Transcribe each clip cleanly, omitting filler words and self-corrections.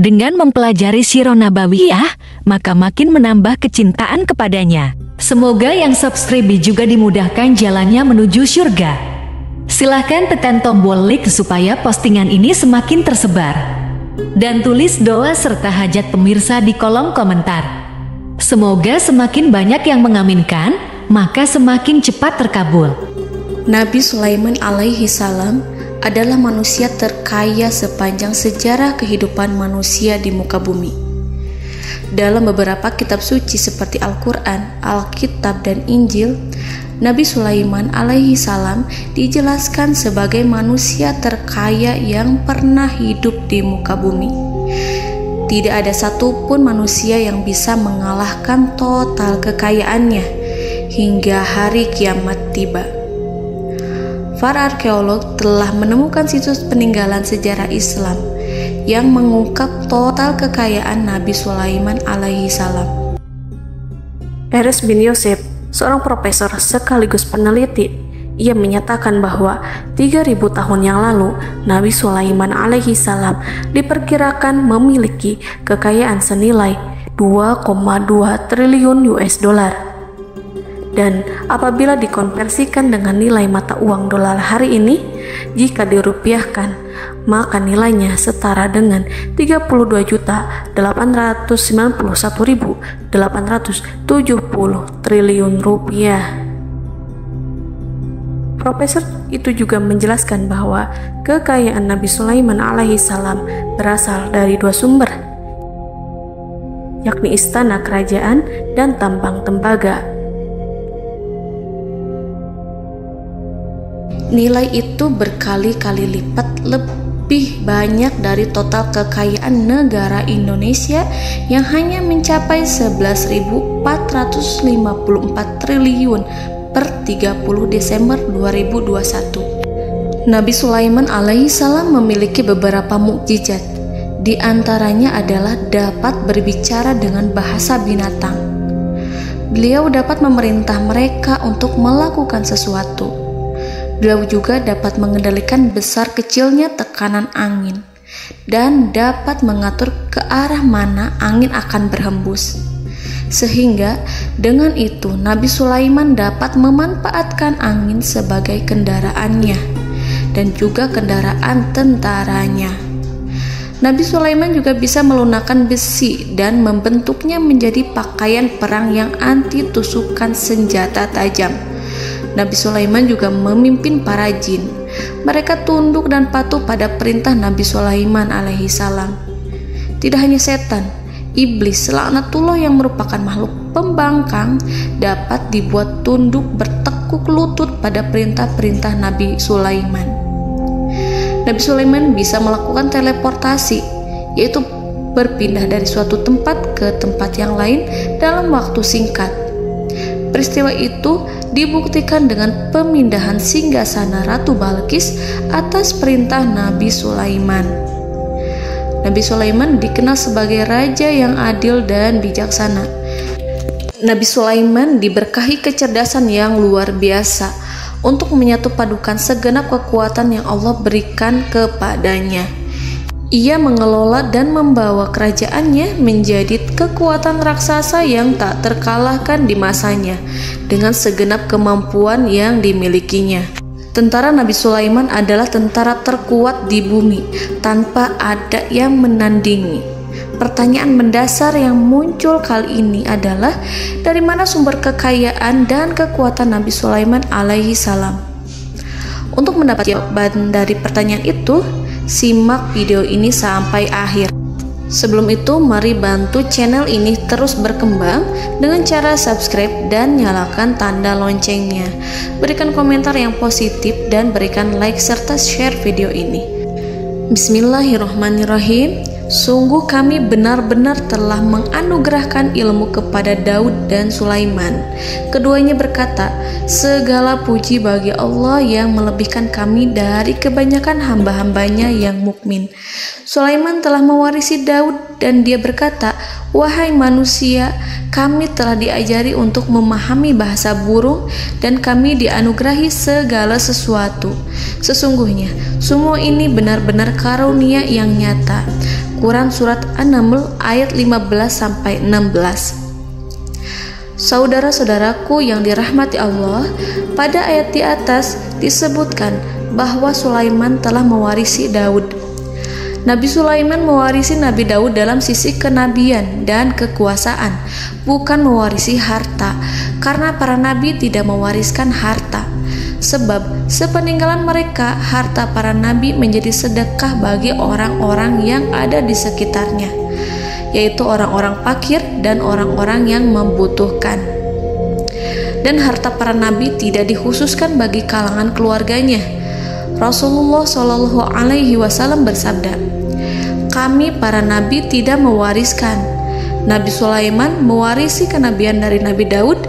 Dengan mempelajari Sirah Nabawiyah, maka makin menambah kecintaan kepadanya. Semoga yang subscribe juga dimudahkan jalannya menuju surga. Silahkan tekan tombol like supaya postingan ini semakin tersebar. Dan tulis doa serta hajat pemirsa di kolom komentar. Semoga semakin banyak yang mengaminkan, maka semakin cepat terkabul. Nabi Sulaiman alaihi salam adalah manusia terkaya sepanjang sejarah kehidupan manusia di muka bumi. Dalam beberapa kitab suci seperti Al-Quran, Alkitab, dan Injil, Nabi Sulaiman alaihi salam dijelaskan sebagai manusia terkaya yang pernah hidup di muka bumi. Tidak ada satupun manusia yang bisa mengalahkan total kekayaannya hingga hari kiamat tiba. Para arkeolog telah menemukan situs peninggalan sejarah Islam yang mengungkap total kekayaan Nabi Sulaiman alaihi salam. Erez bin Yosef, seorang profesor sekaligus peneliti, ia menyatakan bahwa 3.000 tahun yang lalu Nabi Sulaiman alaihi salam diperkirakan memiliki kekayaan senilai 2,2 triliun US dollar. Dan apabila dikonversikan dengan nilai mata uang dolar hari ini, jika dirupiahkan, maka nilainya setara dengan 32.891.870 triliun rupiah. Profesor itu juga menjelaskan bahwa kekayaan Nabi Sulaiman alaihi salam berasal dari dua sumber, yakni istana kerajaan dan tambang tembaga. Nilai itu berkali-kali lipat lebih banyak dari total kekayaan negara Indonesia yang hanya mencapai 11.454 triliun per 30 Desember 2021. Nabi Sulaiman alaihi salam memiliki beberapa mukjizat. Di antaranya adalah dapat berbicara dengan bahasa binatang. Beliau dapat memerintah mereka untuk melakukan sesuatu. Beliau juga dapat mengendalikan besar kecilnya tekanan angin dan dapat mengatur ke arah mana angin akan berhembus. Sehingga dengan itu Nabi Sulaiman dapat memanfaatkan angin sebagai kendaraannya dan juga kendaraan tentaranya. Nabi Sulaiman juga bisa melunakkan besi dan membentuknya menjadi pakaian perang yang anti tusukan senjata tajam. Nabi Sulaiman juga memimpin para jin. Mereka tunduk dan patuh pada perintah Nabi Sulaiman alaihi salam. Tidak hanya setan, iblis laknatullah yang merupakan makhluk pembangkang dapat dibuat tunduk bertekuk lutut pada perintah-perintah Nabi Sulaiman. Nabi Sulaiman bisa melakukan teleportasi, yaitu berpindah dari suatu tempat ke tempat yang lain dalam waktu singkat. Peristiwa itu dibuktikan dengan pemindahan singgasana Ratu Balqis atas perintah Nabi Sulaiman. Nabi Sulaiman dikenal sebagai raja yang adil dan bijaksana. Nabi Sulaiman diberkahi kecerdasan yang luar biasa untuk menyatu padukan segenap kekuatan yang Allah berikan kepadanya. Ia mengelola dan membawa kerajaannya menjadi kekuatan raksasa yang tak terkalahkan di masanya dengan segenap kemampuan yang dimilikinya. Tentara Nabi Sulaiman adalah tentara terkuat di bumi tanpa ada yang menandingi. Pertanyaan mendasar yang muncul kali ini adalah dari mana sumber kekayaan dan kekuatan Nabi Sulaiman alaihi salam? Untuk mendapat jawaban dari pertanyaan itu, simak video ini sampai akhir. Sebelum itu, mari bantu channel ini terus berkembang dengan cara subscribe dan nyalakan tanda loncengnya. Berikan komentar yang positif dan berikan like serta share video ini. Bismillahirrahmanirrahim. Sungguh kami benar-benar telah menganugerahkan ilmu kepada Daud dan Sulaiman. Keduanya berkata, segala puji bagi Allah yang melebihkan kami dari kebanyakan hamba-hambanya yang mukmin. Sulaiman telah mewarisi Daud dan dia berkata, wahai manusia, kami telah diajari untuk memahami bahasa burung dan kami dianugerahi segala sesuatu. Sesungguhnya semua ini benar-benar karunia yang nyata. Quran Surat An-Naml ayat 15-16. Saudara-saudaraku yang dirahmati Allah, pada ayat di atas disebutkan bahwa Sulaiman telah mewarisi Daud. Nabi Sulaiman mewarisi Nabi Daud dalam sisi kenabian dan kekuasaan, bukan mewarisi harta, karena para nabi tidak mewariskan harta. Sebab sepeninggalan mereka, harta para nabi menjadi sedekah bagi orang-orang yang ada di sekitarnya, yaitu orang-orang fakir dan orang-orang yang membutuhkan. Dan harta para nabi tidak dikhususkan bagi kalangan keluarganya. Rasulullah Shallallahu Alaihi Wasallam bersabda, "Kami para nabi tidak mewariskan." Nabi Sulaiman mewarisi kenabian dari Nabi Daud.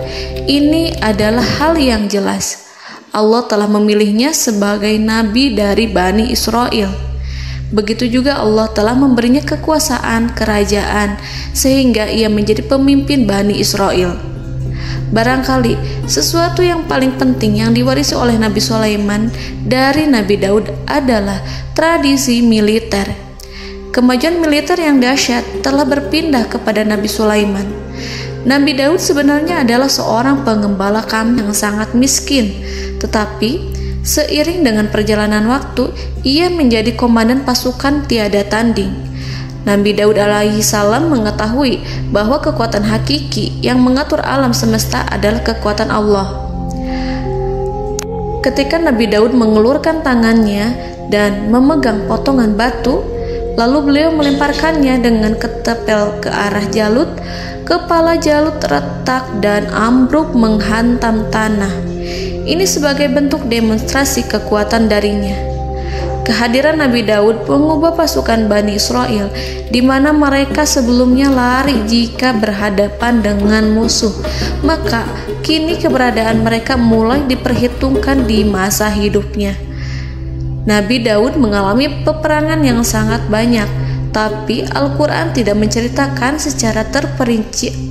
Ini adalah hal yang jelas. Allah telah memilihnya sebagai nabi dari Bani Israel. Begitu juga Allah telah memberinya kekuasaan kerajaan sehingga ia menjadi pemimpin Bani Israel. Barangkali sesuatu yang paling penting yang diwarisi oleh Nabi Sulaiman dari Nabi Daud adalah tradisi militer. Kemajuan militer yang dahsyat telah berpindah kepada Nabi Sulaiman. Nabi Daud sebenarnya adalah seorang pengembala kambing yang sangat miskin, tetapi seiring dengan perjalanan waktu, ia menjadi komandan pasukan tiada tanding. Nabi Daud alaihi salam mengetahui bahwa kekuatan hakiki yang mengatur alam semesta adalah kekuatan Allah. Ketika Nabi Daud mengelurkan tangannya dan memegang potongan batu, lalu beliau melemparkannya dengan ketepel ke arah Jalut, kepala Jalut retak dan ambruk menghantam tanah. Ini sebagai bentuk demonstrasi kekuatan darinya. Kehadiran Nabi Daud mengubah pasukan Bani Israel, di mana mereka sebelumnya lari jika berhadapan dengan musuh. Maka kini keberadaan mereka mulai diperhitungkan di masa hidupnya. Nabi Daud mengalami peperangan yang sangat banyak, tapi Al-Quran tidak menceritakan secara terperinci.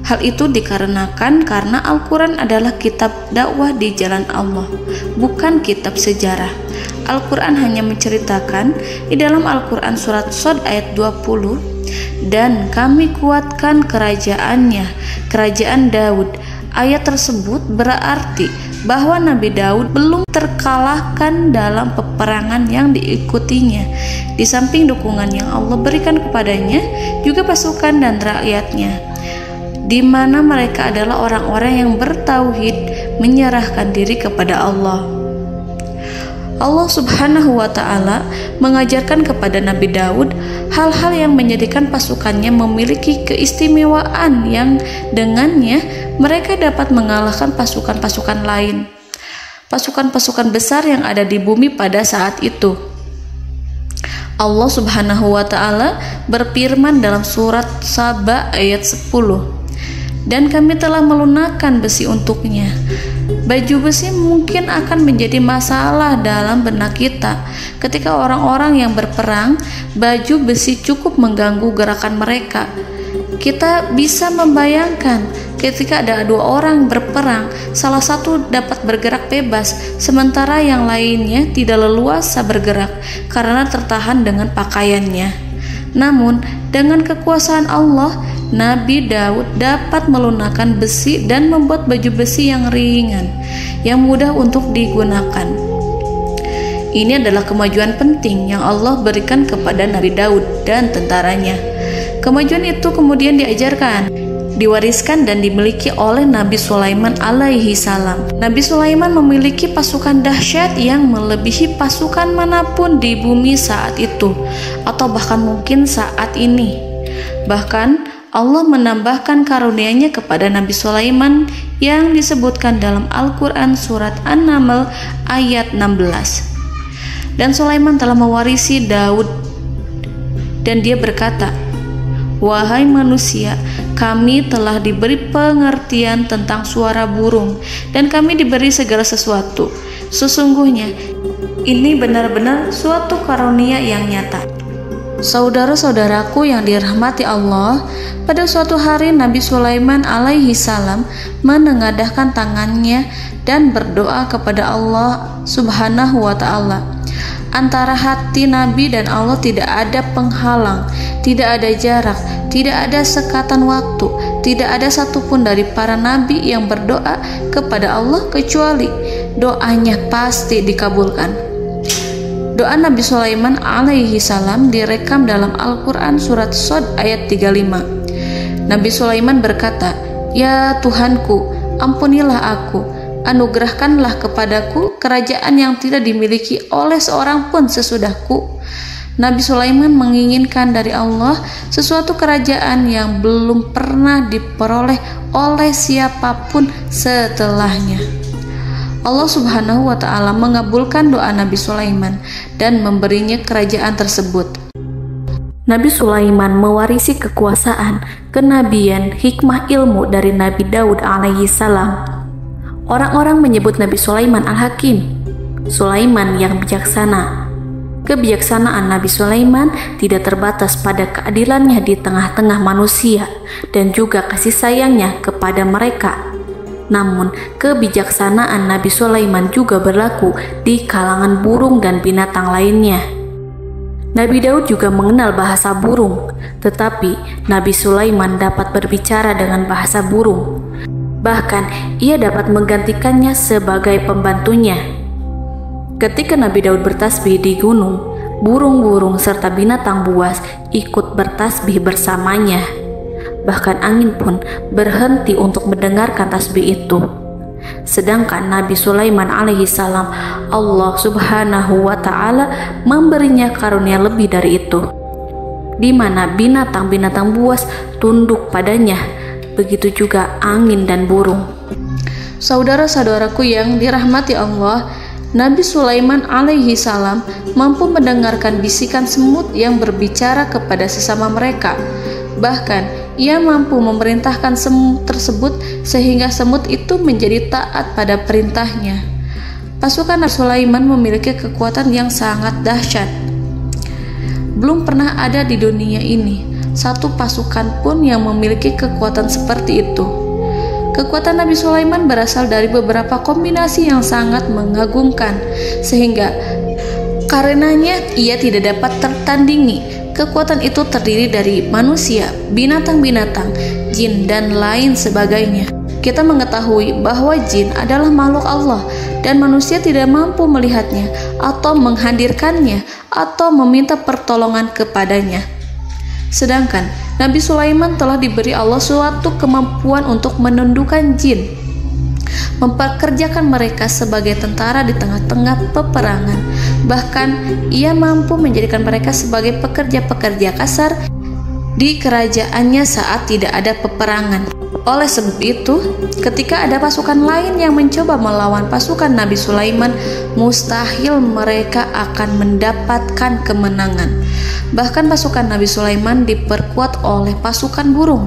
Hal itu dikarenakan karena Al-Quran adalah kitab dakwah di jalan Allah, bukan kitab sejarah. Al-Quran hanya menceritakan di dalam Al-Quran surat Shad ayat 20, "Dan kami kuatkan kerajaannya, kerajaan Daud." Ayat tersebut berarti bahwa Nabi Daud belum terkalahkan dalam peperangan yang diikutinya. Di samping dukungan yang Allah berikan kepadanya, juga pasukan dan rakyatnya, di mana mereka adalah orang-orang yang bertauhid, menyerahkan diri kepada Allah. Allah Subhanahu wa Ta'ala mengajarkan kepada Nabi Daud hal-hal yang menjadikan pasukannya memiliki keistimewaan yang dengannya mereka dapat mengalahkan pasukan-pasukan lain, pasukan-pasukan besar yang ada di bumi pada saat itu. Allah Subhanahu wa Ta'ala berfirman dalam surat Saba ayat 10, "Dan kami telah melunakkan besi untuknya." Baju besi mungkin akan menjadi masalah dalam benak kita. Ketika orang-orang yang berperang, baju besi cukup mengganggu gerakan mereka. Kita bisa membayangkan ketika ada dua orang berperang, salah satu dapat bergerak bebas, sementara yang lainnya tidak leluasa bergerak karena tertahan dengan pakaiannya. Namun, dengan kekuasaan Allah, Nabi Daud dapat melunakkan besi dan membuat baju besi yang ringan, yang mudah untuk digunakan. Ini adalah kemajuan penting yang Allah berikan kepada Nabi Daud dan tentaranya. Kemajuan itu kemudian diajarkan, diwariskan dan dimiliki oleh Nabi Sulaiman alaihi salam. Nabi Sulaiman memiliki pasukan dahsyat yang melebihi pasukan manapun di bumi saat itu, atau bahkan mungkin saat ini. Bahkan Allah menambahkan karunia-Nya kepada Nabi Sulaiman yang disebutkan dalam Al-Quran surat An-Naml ayat 16. Dan Sulaiman telah mewarisi Daud, dan dia berkata, "Wahai manusia, kami telah diberi pengertian tentang suara burung, dan kami diberi segala sesuatu. Sesungguhnya ini benar-benar suatu karunia yang nyata." Saudara-saudaraku yang dirahmati Allah, pada suatu hari Nabi Sulaiman alaihi salam menengadahkan tangannya dan berdoa kepada Allah Subhanahu wa ta'ala. Antara hati Nabi dan Allah tidak ada penghalang, tidak ada jarak, tidak ada sekatan waktu, tidak ada satupun dari para nabi yang berdoa kepada Allah kecuali doanya pasti dikabulkan. Doa Nabi Sulaiman alaihi salam direkam dalam Al-Quran surat Shad ayat 35. Nabi Sulaiman berkata, "Ya Tuhanku, ampunilah aku, anugerahkanlah kepadaku kerajaan yang tidak dimiliki oleh seorang pun sesudahku." Nabi Sulaiman menginginkan dari Allah sesuatu kerajaan yang belum pernah diperoleh oleh siapapun setelahnya. Allah Subhanahu wa ta'ala mengabulkan doa Nabi Sulaiman dan memberinya kerajaan tersebut. Nabi Sulaiman mewarisi kekuasaan, kenabian, hikmah ilmu dari Nabi Daud alaihi salam. Orang-orang menyebut Nabi Sulaiman Al-Hakim, Sulaiman yang bijaksana. Kebijaksanaan Nabi Sulaiman tidak terbatas pada keadilannya di tengah-tengah manusia dan juga kasih sayangnya kepada mereka. Namun, kebijaksanaan Nabi Sulaiman juga berlaku di kalangan burung dan binatang lainnya. Nabi Daud juga mengenal bahasa burung, tetapi Nabi Sulaiman dapat berbicara dengan bahasa burung. Bahkan, ia dapat menggantikannya sebagai pembantunya. Ketika Nabi Daud bertasbih di gunung, burung-burung serta binatang buas ikut bertasbih bersamanya. Bahkan angin pun berhenti untuk mendengarkan tasbih itu. Sedangkan Nabi Sulaiman alaihi salam, Allah Subhanahu wa ta'ala memberinya karunia lebih dari itu, di mana binatang-binatang buas tunduk padanya, begitu juga angin dan burung. Saudara-saudaraku yang dirahmati Allah, Nabi Sulaiman alaihi salam mampu mendengarkan bisikan semut yang berbicara kepada sesama mereka. Bahkan ia mampu memerintahkan semut tersebut sehingga semut itu menjadi taat pada perintahnya. Pasukan Nabi Sulaiman memiliki kekuatan yang sangat dahsyat. Belum pernah ada di dunia ini satu pasukan pun yang memiliki kekuatan seperti itu. Kekuatan Nabi Sulaiman berasal dari beberapa kombinasi yang sangat mengagumkan, sehingga karenanya ia tidak dapat tertandingi. Kekuatan itu terdiri dari manusia, binatang-binatang, jin, dan lain sebagainya. Kita mengetahui bahwa jin adalah makhluk Allah dan manusia tidak mampu melihatnya atau menghadirkannya atau meminta pertolongan kepadanya. Sedangkan Nabi Sulaiman telah diberi Allah suatu kemampuan untuk menundukkan jin, memperkerjakan mereka sebagai tentara di tengah-tengah peperangan. Bahkan ia mampu menjadikan mereka sebagai pekerja-pekerja kasar di kerajaannya saat tidak ada peperangan. Oleh sebab itu, ketika ada pasukan lain yang mencoba melawan pasukan Nabi Sulaiman, mustahil mereka akan mendapatkan kemenangan. Bahkan pasukan Nabi Sulaiman diperkuat oleh pasukan burung.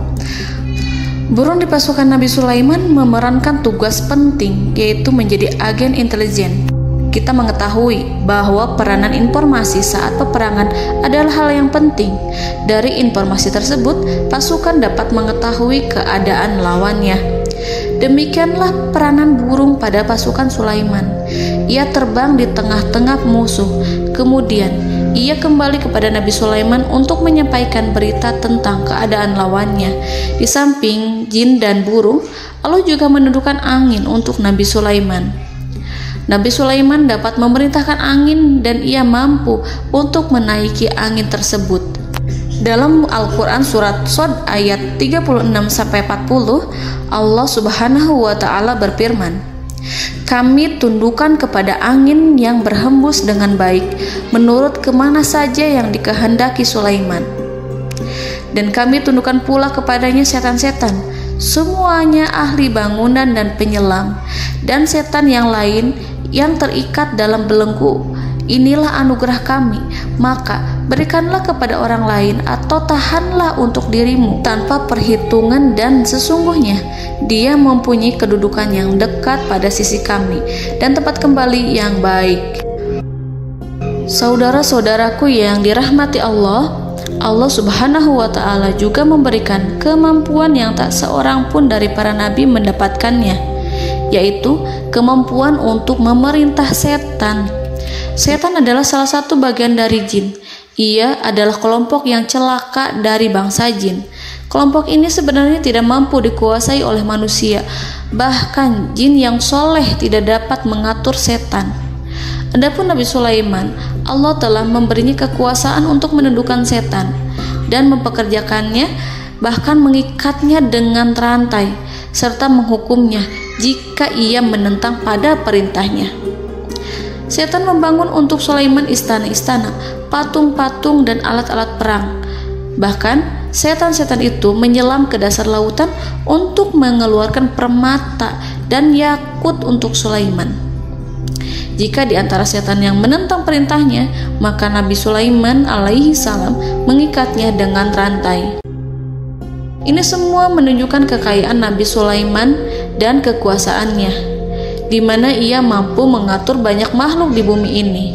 Burung di pasukan Nabi Sulaiman memerankan tugas penting, yaitu menjadi agen intelijen. Kita mengetahui bahwa peranan informasi saat peperangan adalah hal yang penting. Dari informasi tersebut, pasukan dapat mengetahui keadaan lawannya. Demikianlah peranan burung pada pasukan Sulaiman. Ia terbang di tengah-tengah musuh. Kemudian, ia kembali kepada Nabi Sulaiman untuk menyampaikan berita tentang keadaan lawannya. Di samping jin dan burung, Allah juga menundukkan angin untuk Nabi Sulaiman. Nabi Sulaiman dapat memerintahkan angin dan ia mampu untuk menaiki angin tersebut. Dalam Al-Quran surat Shad ayat 36-40, Allah Subhanahu wa ta'ala berfirman, "Kami tundukkan kepada angin yang berhembus dengan baik menurut kemana saja yang dikehendaki Sulaiman. Dan kami tundukkan pula kepadanya setan-setan, semuanya ahli bangunan dan penyelam, dan setan yang lain yang terikat dalam belenggu. Inilah anugerah kami, maka berikanlah kepada orang lain atau tahanlah untuk dirimu tanpa perhitungan, dan sesungguhnya dia mempunyai kedudukan yang dekat pada sisi kami dan tempat kembali yang baik." Saudara-saudaraku yang dirahmati Allah, Allah Subhanahu wa Ta'ala juga memberikan kemampuan yang tak seorang pun dari para nabi mendapatkannya, yaitu kemampuan untuk memerintah setan. Setan adalah salah satu bagian dari jin. Ia adalah kelompok yang celaka dari bangsa jin. Kelompok ini sebenarnya tidak mampu dikuasai oleh manusia. Bahkan jin yang soleh tidak dapat mengatur setan. Adapun Nabi Sulaiman, Allah telah memberinya kekuasaan untuk menundukkan setan dan mempekerjakannya, bahkan mengikatnya dengan rantai serta menghukumnya jika ia menentang pada perintahnya. Setan membangun untuk Sulaiman istana-istana, patung-patung dan alat-alat perang. Bahkan setan-setan itu menyelam ke dasar lautan untuk mengeluarkan permata dan yakut untuk Sulaiman. Jika di antara setan yang menentang perintahnya, maka Nabi Sulaiman alaihi salam mengikatnya dengan rantai. Ini semua menunjukkan kekayaan Nabi Sulaiman dan kekuasaannya, di mana ia mampu mengatur banyak makhluk di bumi ini.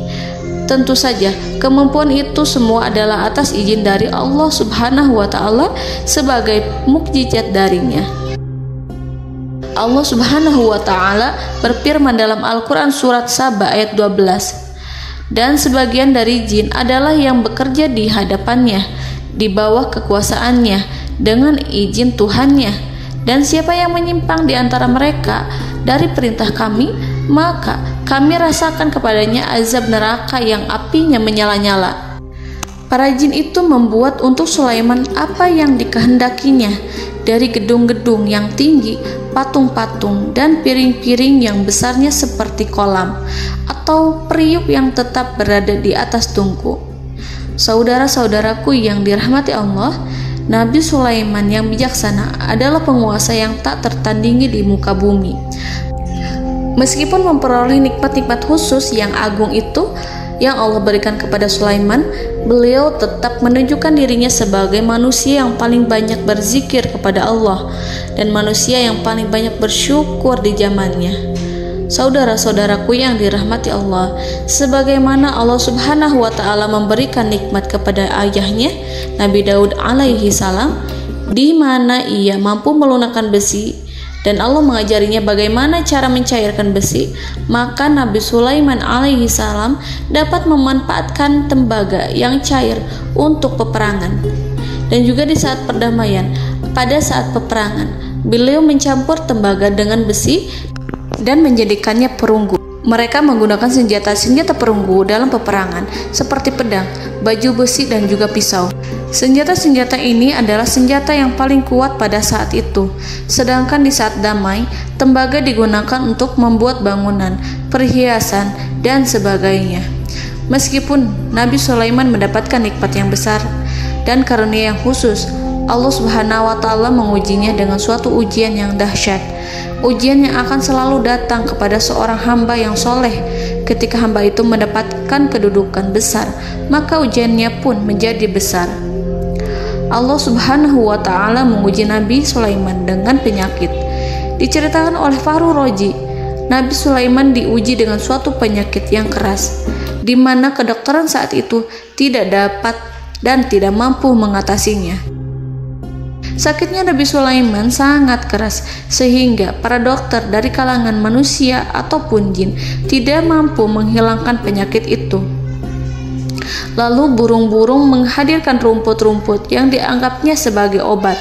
Tentu saja, kemampuan itu semua adalah atas izin dari Allah Subhanahu wa Ta'ala sebagai mukjizat darinya. Allah Subhanahu wa Ta'ala berfirman dalam Al-Quran surat Saba ayat 12, dan sebagian dari jin adalah yang bekerja di hadapannya di bawah kekuasaannya dengan izin Tuhannya, dan siapa yang menyimpang di antara mereka dari perintah kami, maka kami rasakan kepadanya azab neraka yang apinya menyala-nyala. Para jin itu membuat untuk Sulaiman apa yang dikehendakinya, dari gedung-gedung yang tinggi, patung-patung, dan piring-piring yang besarnya seperti kolam, atau periuk yang tetap berada di atas tungku. Saudara-saudaraku yang dirahmati Allah, Nabi Sulaiman yang bijaksana adalah penguasa yang tak tertandingi di muka bumi. Meskipun memperoleh nikmat-nikmat khusus yang agung itu yang Allah berikan kepada Sulaiman, beliau tetap menunjukkan dirinya sebagai manusia yang paling banyak berzikir kepada Allah dan manusia yang paling banyak bersyukur di zamannya. Saudara-saudaraku yang dirahmati Allah, sebagaimana Allah Subhanahu wa Ta'ala memberikan nikmat kepada ayahnya Nabi Daud alaihi salam, di mana ia mampu melunakkan besi, dan Allah mengajarinya bagaimana cara mencairkan besi, maka Nabi Sulaiman alaihi salam dapat memanfaatkan tembaga yang cair untuk peperangan. Dan juga di saat perdamaian, pada saat peperangan, beliau mencampur tembaga dengan besi dan menjadikannya perunggu. Mereka menggunakan senjata-senjata perunggu dalam peperangan seperti pedang, baju besi, dan juga pisau. Senjata-senjata ini adalah senjata yang paling kuat pada saat itu. Sedangkan di saat damai, tembaga digunakan untuk membuat bangunan, perhiasan, dan sebagainya. Meskipun Nabi Sulaiman mendapatkan nikmat yang besar dan karunia yang khusus, Allah Subhanahu wa Ta'ala mengujinya dengan suatu ujian yang dahsyat. Ujian yang akan selalu datang kepada seorang hamba yang soleh. Ketika hamba itu mendapatkan kedudukan besar, maka ujiannya pun menjadi besar. Allah Subhanahu wa Ta'ala menguji Nabi Sulaiman dengan penyakit. Diceritakan oleh Fahru Roji, Nabi Sulaiman diuji dengan suatu penyakit yang keras, di mana kedokteran saat itu tidak dapat dan tidak mampu mengatasinya. Sakitnya Nabi Sulaiman sangat keras sehingga para dokter dari kalangan manusia ataupun jin tidak mampu menghilangkan penyakit itu. Lalu burung-burung menghadirkan rumput-rumput yang dianggapnya sebagai obat,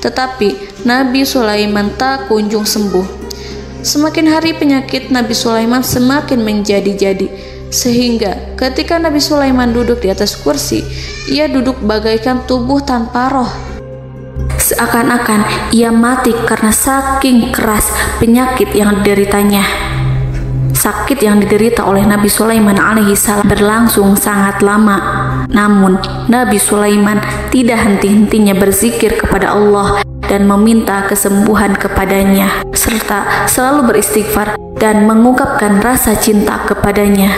tetapi Nabi Sulaiman tak kunjung sembuh. Semakin hari penyakit Nabi Sulaiman semakin menjadi-jadi, sehingga ketika Nabi Sulaiman duduk di atas kursi, ia duduk bagaikan tubuh tanpa roh. Seakan-akan ia mati karena saking keras penyakit yang dideritanya. Sakit yang diderita oleh Nabi Sulaiman alaihi salam berlangsung sangat lama. Namun Nabi Sulaiman tidak henti-hentinya berzikir kepada Allah dan meminta kesembuhan kepadanya, serta selalu beristighfar dan mengungkapkan rasa cinta kepadanya.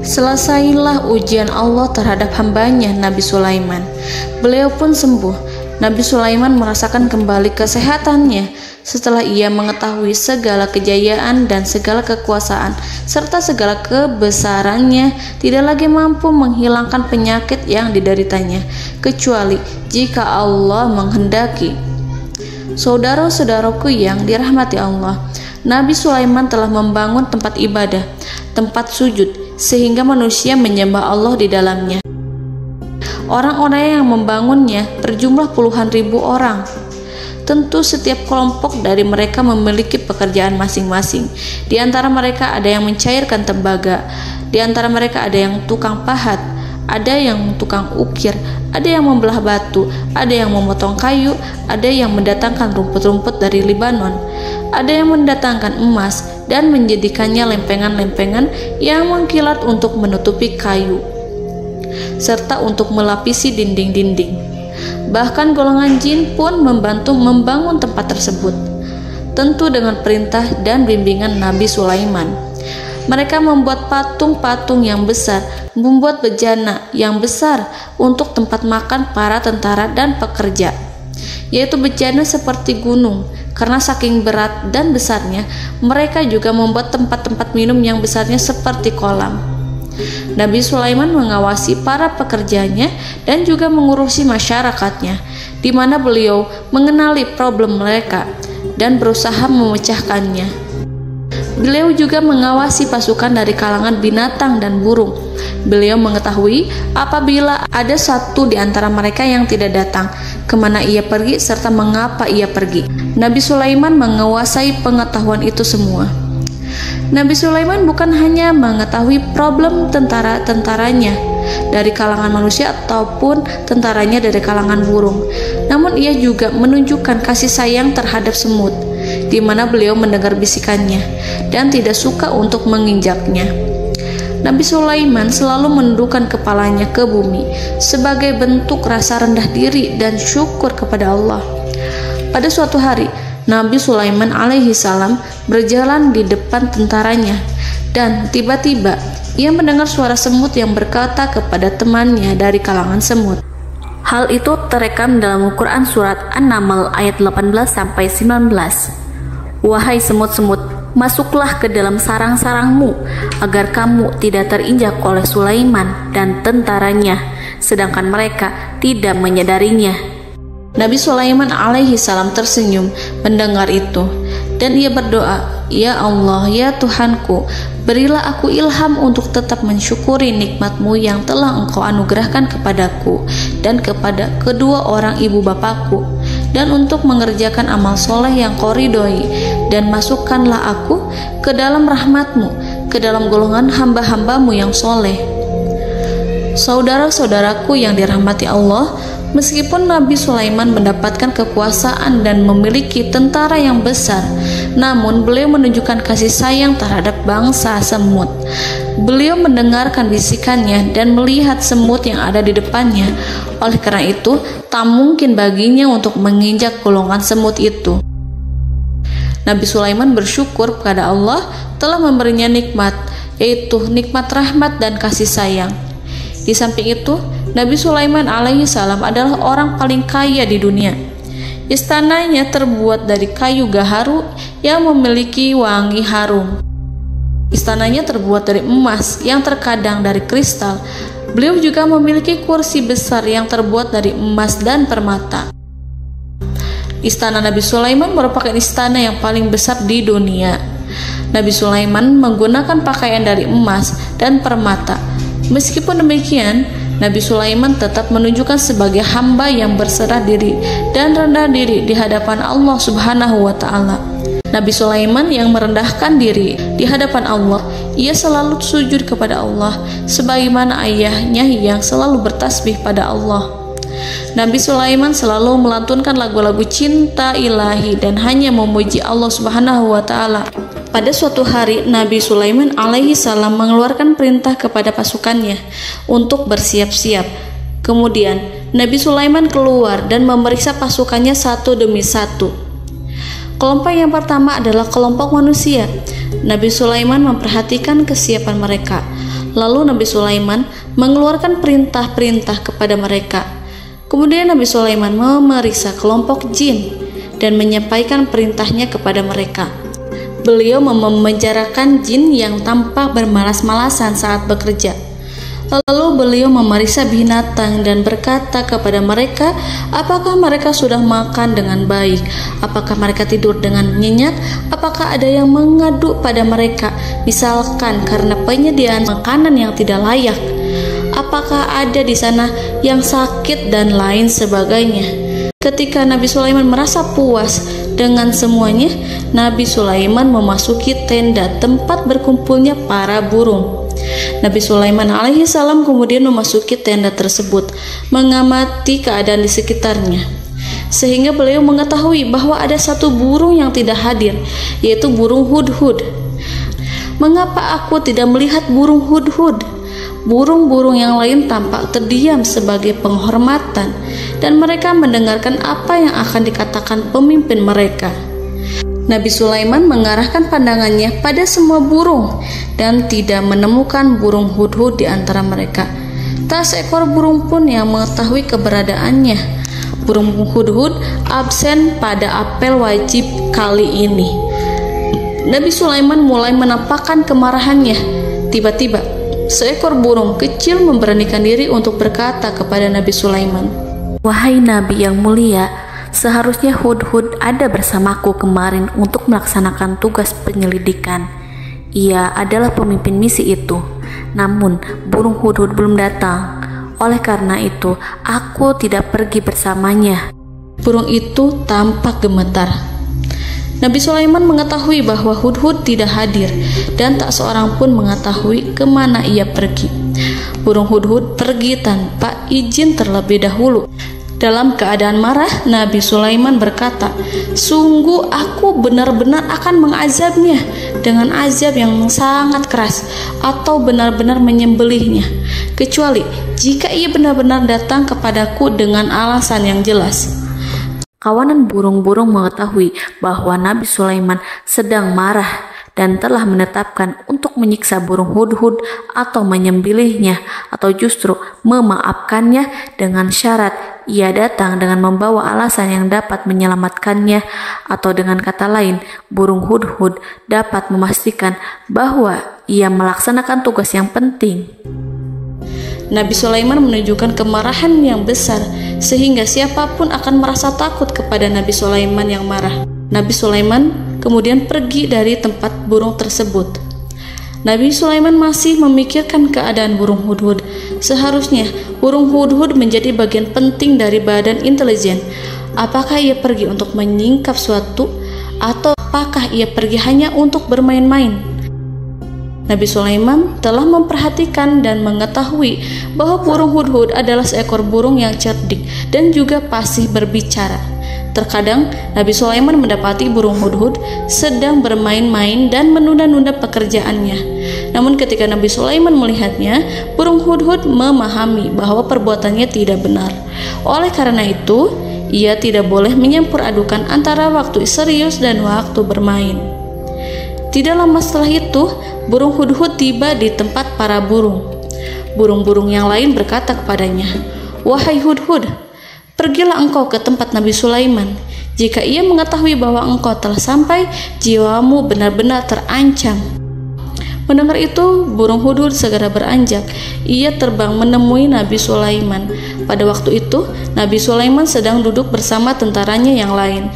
Selesailah ujian Allah terhadap hambanya Nabi Sulaiman. Beliau pun sembuh Nabi Sulaiman merasakan kembali kesehatannya setelah ia mengetahui segala kejayaan dan segala kekuasaan serta segala kebesarannya tidak lagi mampu menghilangkan penyakit yang dideritanya kecuali jika Allah menghendaki. Saudara-saudaraku yang dirahmati Allah, Nabi Sulaiman telah membangun tempat ibadah, tempat sujud, sehingga manusia menyembah Allah di dalamnya. Orang-orang yang membangunnya berjumlah puluhan ribu orang. Tentu setiap kelompok dari mereka memiliki pekerjaan masing-masing. Di antara mereka ada yang mencairkan tembaga, di antara mereka ada yang tukang pahat, ada yang tukang ukir, ada yang membelah batu, ada yang memotong kayu, ada yang mendatangkan rumput-rumput dari Libanon, ada yang mendatangkan emas dan menjadikannya lempengan-lempengan yang mengkilat untuk menutupi kayu serta untuk melapisi dinding-dinding. Bahkan golongan jin pun membantu membangun tempat tersebut, tentu dengan perintah dan bimbingan Nabi Sulaiman. Mereka membuat patung-patung yang besar, membuat bejana yang besar untuk tempat makan para tentara dan pekerja, yaitu bejana seperti gunung. Karena saking berat dan besarnya, mereka juga membuat tempat-tempat minum yang besarnya seperti kolam. Nabi Sulaiman mengawasi para pekerjanya dan juga mengurusi masyarakatnya, di mana beliau mengenali problem mereka dan berusaha memecahkannya. Beliau juga mengawasi pasukan dari kalangan binatang dan burung. Beliau mengetahui apabila ada satu di antara mereka yang tidak datang, kemana ia pergi serta mengapa ia pergi. Nabi Sulaiman menguasai pengetahuan itu semua. Nabi Sulaiman bukan hanya mengetahui problem tentara-tentaranya dari kalangan manusia ataupun tentaranya dari kalangan burung, namun ia juga menunjukkan kasih sayang terhadap semut, di mana beliau mendengar bisikannya dan tidak suka untuk menginjaknya. Nabi Sulaiman selalu menundukkan kepalanya ke bumi sebagai bentuk rasa rendah diri dan syukur kepada Allah. Pada suatu hari, Nabi Sulaiman alaihi salam berjalan di depan tentaranya dan tiba-tiba ia mendengar suara semut yang berkata kepada temannya dari kalangan semut. Hal itu terekam dalam Al-Quran surat An-Naml ayat 18-19. Wahai semut-semut, masuklah ke dalam sarang-sarangmu agar kamu tidak terinjak oleh Sulaiman dan tentaranya, sedangkan mereka tidak menyadarinya. Nabi Sulaiman alaihi salam tersenyum mendengar itu dan ia berdoa, "Ya Allah, ya Tuhanku, berilah aku ilham untuk tetap mensyukuri nikmat-Mu yang telah Engkau anugerahkan kepadaku dan kepada kedua orang ibu bapakku, dan untuk mengerjakan amal soleh yang Kau ridhoi, dan masukkanlah aku ke dalam rahmat-Mu, ke dalam golongan hamba-hamba-Mu yang soleh." Saudara-saudaraku yang dirahmati Allah, meskipun Nabi Sulaiman mendapatkan kekuasaan dan memiliki tentara yang besar, namun beliau menunjukkan kasih sayang terhadap bangsa semut. Beliau mendengarkan bisikannya dan melihat semut yang ada di depannya. Oleh karena itu, tak mungkin baginya untuk menginjak golongan semut itu. Nabi Sulaiman bersyukur kepada Allah telah memberinya nikmat, yaitu nikmat rahmat dan kasih sayang. Di samping itu, Nabi Sulaiman alaihi salam adalah orang paling kaya di dunia. Istananya terbuat dari kayu gaharu yang memiliki wangi harum. Istananya terbuat dari emas yang terkadang dari kristal. Beliau juga memiliki kursi besar yang terbuat dari emas dan permata. Istana Nabi Sulaiman merupakan istana yang paling besar di dunia. Nabi Sulaiman menggunakan pakaian dari emas dan permata. Meskipun demikian, Nabi Sulaiman tetap menunjukkan sebagai hamba yang berserah diri dan rendah diri di hadapan Allah Subhanahu wa Ta'ala. Nabi Sulaiman yang merendahkan diri di hadapan Allah, ia selalu sujud kepada Allah, sebagaimana ayahnya yang selalu bertasbih pada Allah. Nabi Sulaiman selalu melantunkan lagu-lagu cinta ilahi dan hanya memuji Allah Subhanahu wa Ta'ala. Pada suatu hari, Nabi Sulaiman alaihi salam mengeluarkan perintah kepada pasukannya untuk bersiap-siap. Kemudian, Nabi Sulaiman keluar dan memeriksa pasukannya satu demi satu. Kelompok yang pertama adalah kelompok manusia. Nabi Sulaiman memperhatikan kesiapan mereka. Lalu Nabi Sulaiman mengeluarkan perintah-perintah kepada mereka. Kemudian Nabi Sulaiman memeriksa kelompok jin dan menyampaikan perintahnya kepada mereka. Beliau memenjarakan jin yang tampak bermalas-malasan saat bekerja. Lalu beliau memeriksa binatang dan berkata kepada mereka, apakah mereka sudah makan dengan baik? Apakah mereka tidur dengan nyenyak? Apakah ada yang mengadu pada mereka, misalkan karena penyediaan makanan yang tidak layak? Apakah ada di sana yang sakit dan lain sebagainya? Ketika Nabi Sulaiman merasa puas dengan semuanya, Nabi Sulaiman memasuki tenda tempat berkumpulnya para burung. Nabi Sulaiman alaihi salam kemudian memasuki tenda tersebut, mengamati keadaan di sekitarnya, sehingga beliau mengetahui bahwa ada satu burung yang tidak hadir, yaitu burung hudhud. Mengapa aku tidak melihat burung hudhud? Burung-burung yang lain tampak terdiam sebagai penghormatan, dan mereka mendengarkan apa yang akan dikatakan pemimpin mereka. Nabi Sulaiman mengarahkan pandangannya pada semua burung dan tidak menemukan burung hudhud di antara mereka. Tak seekor burung pun yang mengetahui keberadaannya. Burung hudhud absen pada apel wajib kali ini. Nabi Sulaiman mulai menampakkan kemarahannya. Tiba-tiba, seekor burung kecil memberanikan diri untuk berkata kepada Nabi Sulaiman, "Wahai Nabi yang mulia, seharusnya hudhud ada bersamaku kemarin untuk melaksanakan tugas penyelidikan. Ia adalah pemimpin misi itu. Namun, burung hudhud belum datang. Oleh karena itu, aku tidak pergi bersamanya." Burung itu tampak gemetar. Nabi Sulaiman mengetahui bahwa hudhud tidak hadir dan tak seorang pun mengetahui kemana ia pergi. Burung hudhud pergi tanpa izin terlebih dahulu. Dalam keadaan marah, Nabi Sulaiman berkata, "Sungguh aku benar-benar akan mengazabnya dengan azab yang sangat keras atau benar-benar menyembelihnya, kecuali jika ia benar-benar datang kepadaku dengan alasan yang jelas." Kawanan burung-burung mengetahui bahwa Nabi Sulaiman sedang marah dan telah menetapkan untuk menyiksa burung hudhud atau menyembelihnya atau justru memaafkannya dengan syarat ia datang dengan membawa alasan yang dapat menyelamatkannya, atau dengan kata lain, burung hudhud dapat memastikan bahwa ia melaksanakan tugas yang penting. Nabi Sulaiman menunjukkan kemarahan yang besar sehingga siapapun akan merasa takut kepada Nabi Sulaiman yang marah. Nabi Sulaiman kemudian pergi dari tempat burung tersebut. Nabi Sulaiman masih memikirkan keadaan burung hudhud. Seharusnya burung hudhud menjadi bagian penting dari badan intelijen. Apakah ia pergi untuk menyingkap suatu, atau apakah ia pergi hanya untuk bermain-main? Nabi Sulaiman telah memperhatikan dan mengetahui bahwa burung hudhud adalah seekor burung yang cerdik dan juga fasih berbicara. Terkadang Nabi Sulaiman mendapati burung hudhud sedang bermain-main dan menunda-nunda pekerjaannya. Namun ketika Nabi Sulaiman melihatnya, burung hudhud memahami bahwa perbuatannya tidak benar. Oleh karena itu, ia tidak boleh menyampur adukan antara waktu serius dan waktu bermain. Tidak lama setelah itu, burung hudhud tiba di tempat para burung. Burung-burung yang lain berkata kepadanya, "Wahai hudhud, pergilah engkau ke tempat Nabi Sulaiman. Jika ia mengetahui bahwa engkau telah sampai, jiwamu benar-benar terancam." Mendengar itu, burung hudhud segera beranjak. Ia terbang menemui Nabi Sulaiman. Pada waktu itu, Nabi Sulaiman sedang duduk bersama tentaranya yang lain.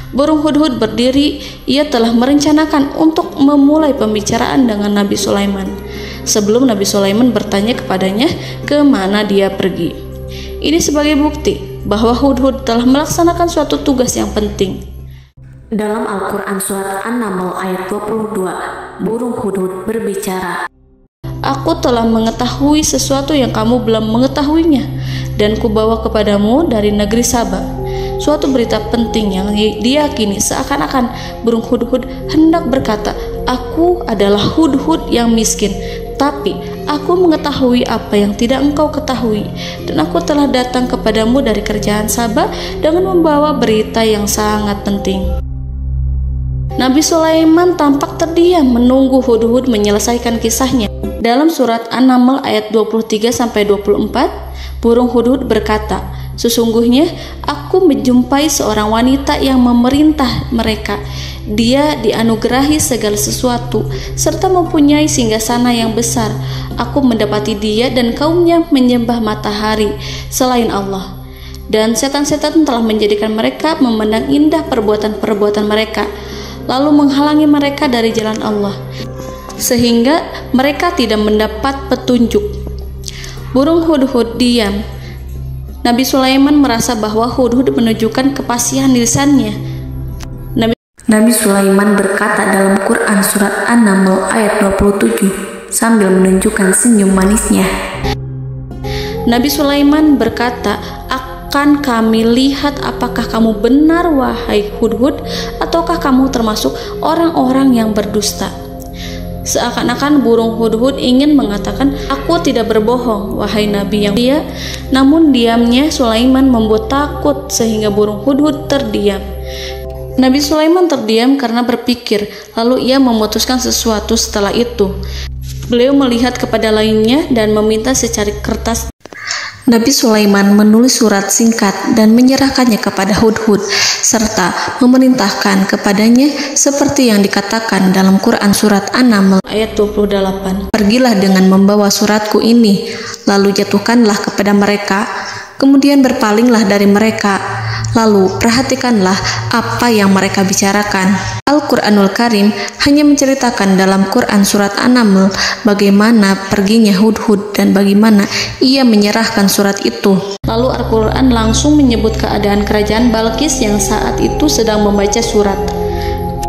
Burung hudhud berdiri. Ia telah merencanakan untuk memulai pembicaraan dengan Nabi Sulaiman sebelum Nabi Sulaiman bertanya kepadanya kemana dia pergi. Ini sebagai bukti bahwa hudhud telah melaksanakan suatu tugas yang penting. Dalam Al-Quran Surat An-Naml ayat 22, burung hudhud berbicara, "Aku telah mengetahui sesuatu yang kamu belum mengetahuinya, dan kubawa kepadamu dari negeri Saba suatu berita penting yang diyakini seakan-akan burung hudhud hendak berkata, 'Aku adalah hudhud yang miskin, tapi aku mengetahui apa yang tidak engkau ketahui, dan aku telah datang kepadamu dari kerajaan Saba dengan membawa berita yang sangat penting.'" Nabi Sulaiman tampak terdiam menunggu hudhud menyelesaikan kisahnya. Dalam surat An-Naml ayat 23-24, burung hudhud berkata, Sesungguhnya aku menjumpai seorang wanita yang memerintah mereka. Dia dianugerahi segala sesuatu serta mempunyai singgasana yang besar. Aku mendapati dia dan kaumnya menyembah matahari selain Allah. Dan setan-setan telah menjadikan mereka memandang indah perbuatan-perbuatan mereka, lalu menghalangi mereka dari jalan Allah, sehingga mereka tidak mendapat petunjuk. Burung hudhud diam. Nabi Sulaiman merasa bahwa hudhud menunjukkan kepasihan lisannya. Nabi Sulaiman berkata dalam Quran surat An-Naml ayat 27 sambil menunjukkan senyum manisnya. Nabi Sulaiman berkata, "Akan kami lihat apakah kamu benar wahai hudhud, ataukah kamu termasuk orang-orang yang berdusta." Seakan-akan burung hudhud ingin mengatakan, "Aku tidak berbohong, wahai Nabi yang mulia." Namun diamnya Sulaiman membuat takut sehingga burung hudhud terdiam. Nabi Sulaiman terdiam karena berpikir, lalu ia memutuskan sesuatu setelah itu. Beliau melihat kepada lainnya dan meminta secari kertas. Nabi Sulaiman menulis surat singkat dan menyerahkannya kepada hudhud serta memerintahkan kepadanya seperti yang dikatakan dalam Quran surat An-Naml ayat 28. "Pergilah dengan membawa suratku ini, lalu jatuhkanlah kepada mereka, kemudian berpalinglah dari mereka, lalu perhatikanlah apa yang mereka bicarakan." Al-Quranul Karim hanya menceritakan dalam Quran surat An-Naml bagaimana perginya hudhud dan bagaimana ia menyerahkan surat itu. Lalu Al-Quran langsung menyebut keadaan kerajaan Balqis yang saat itu sedang membaca surat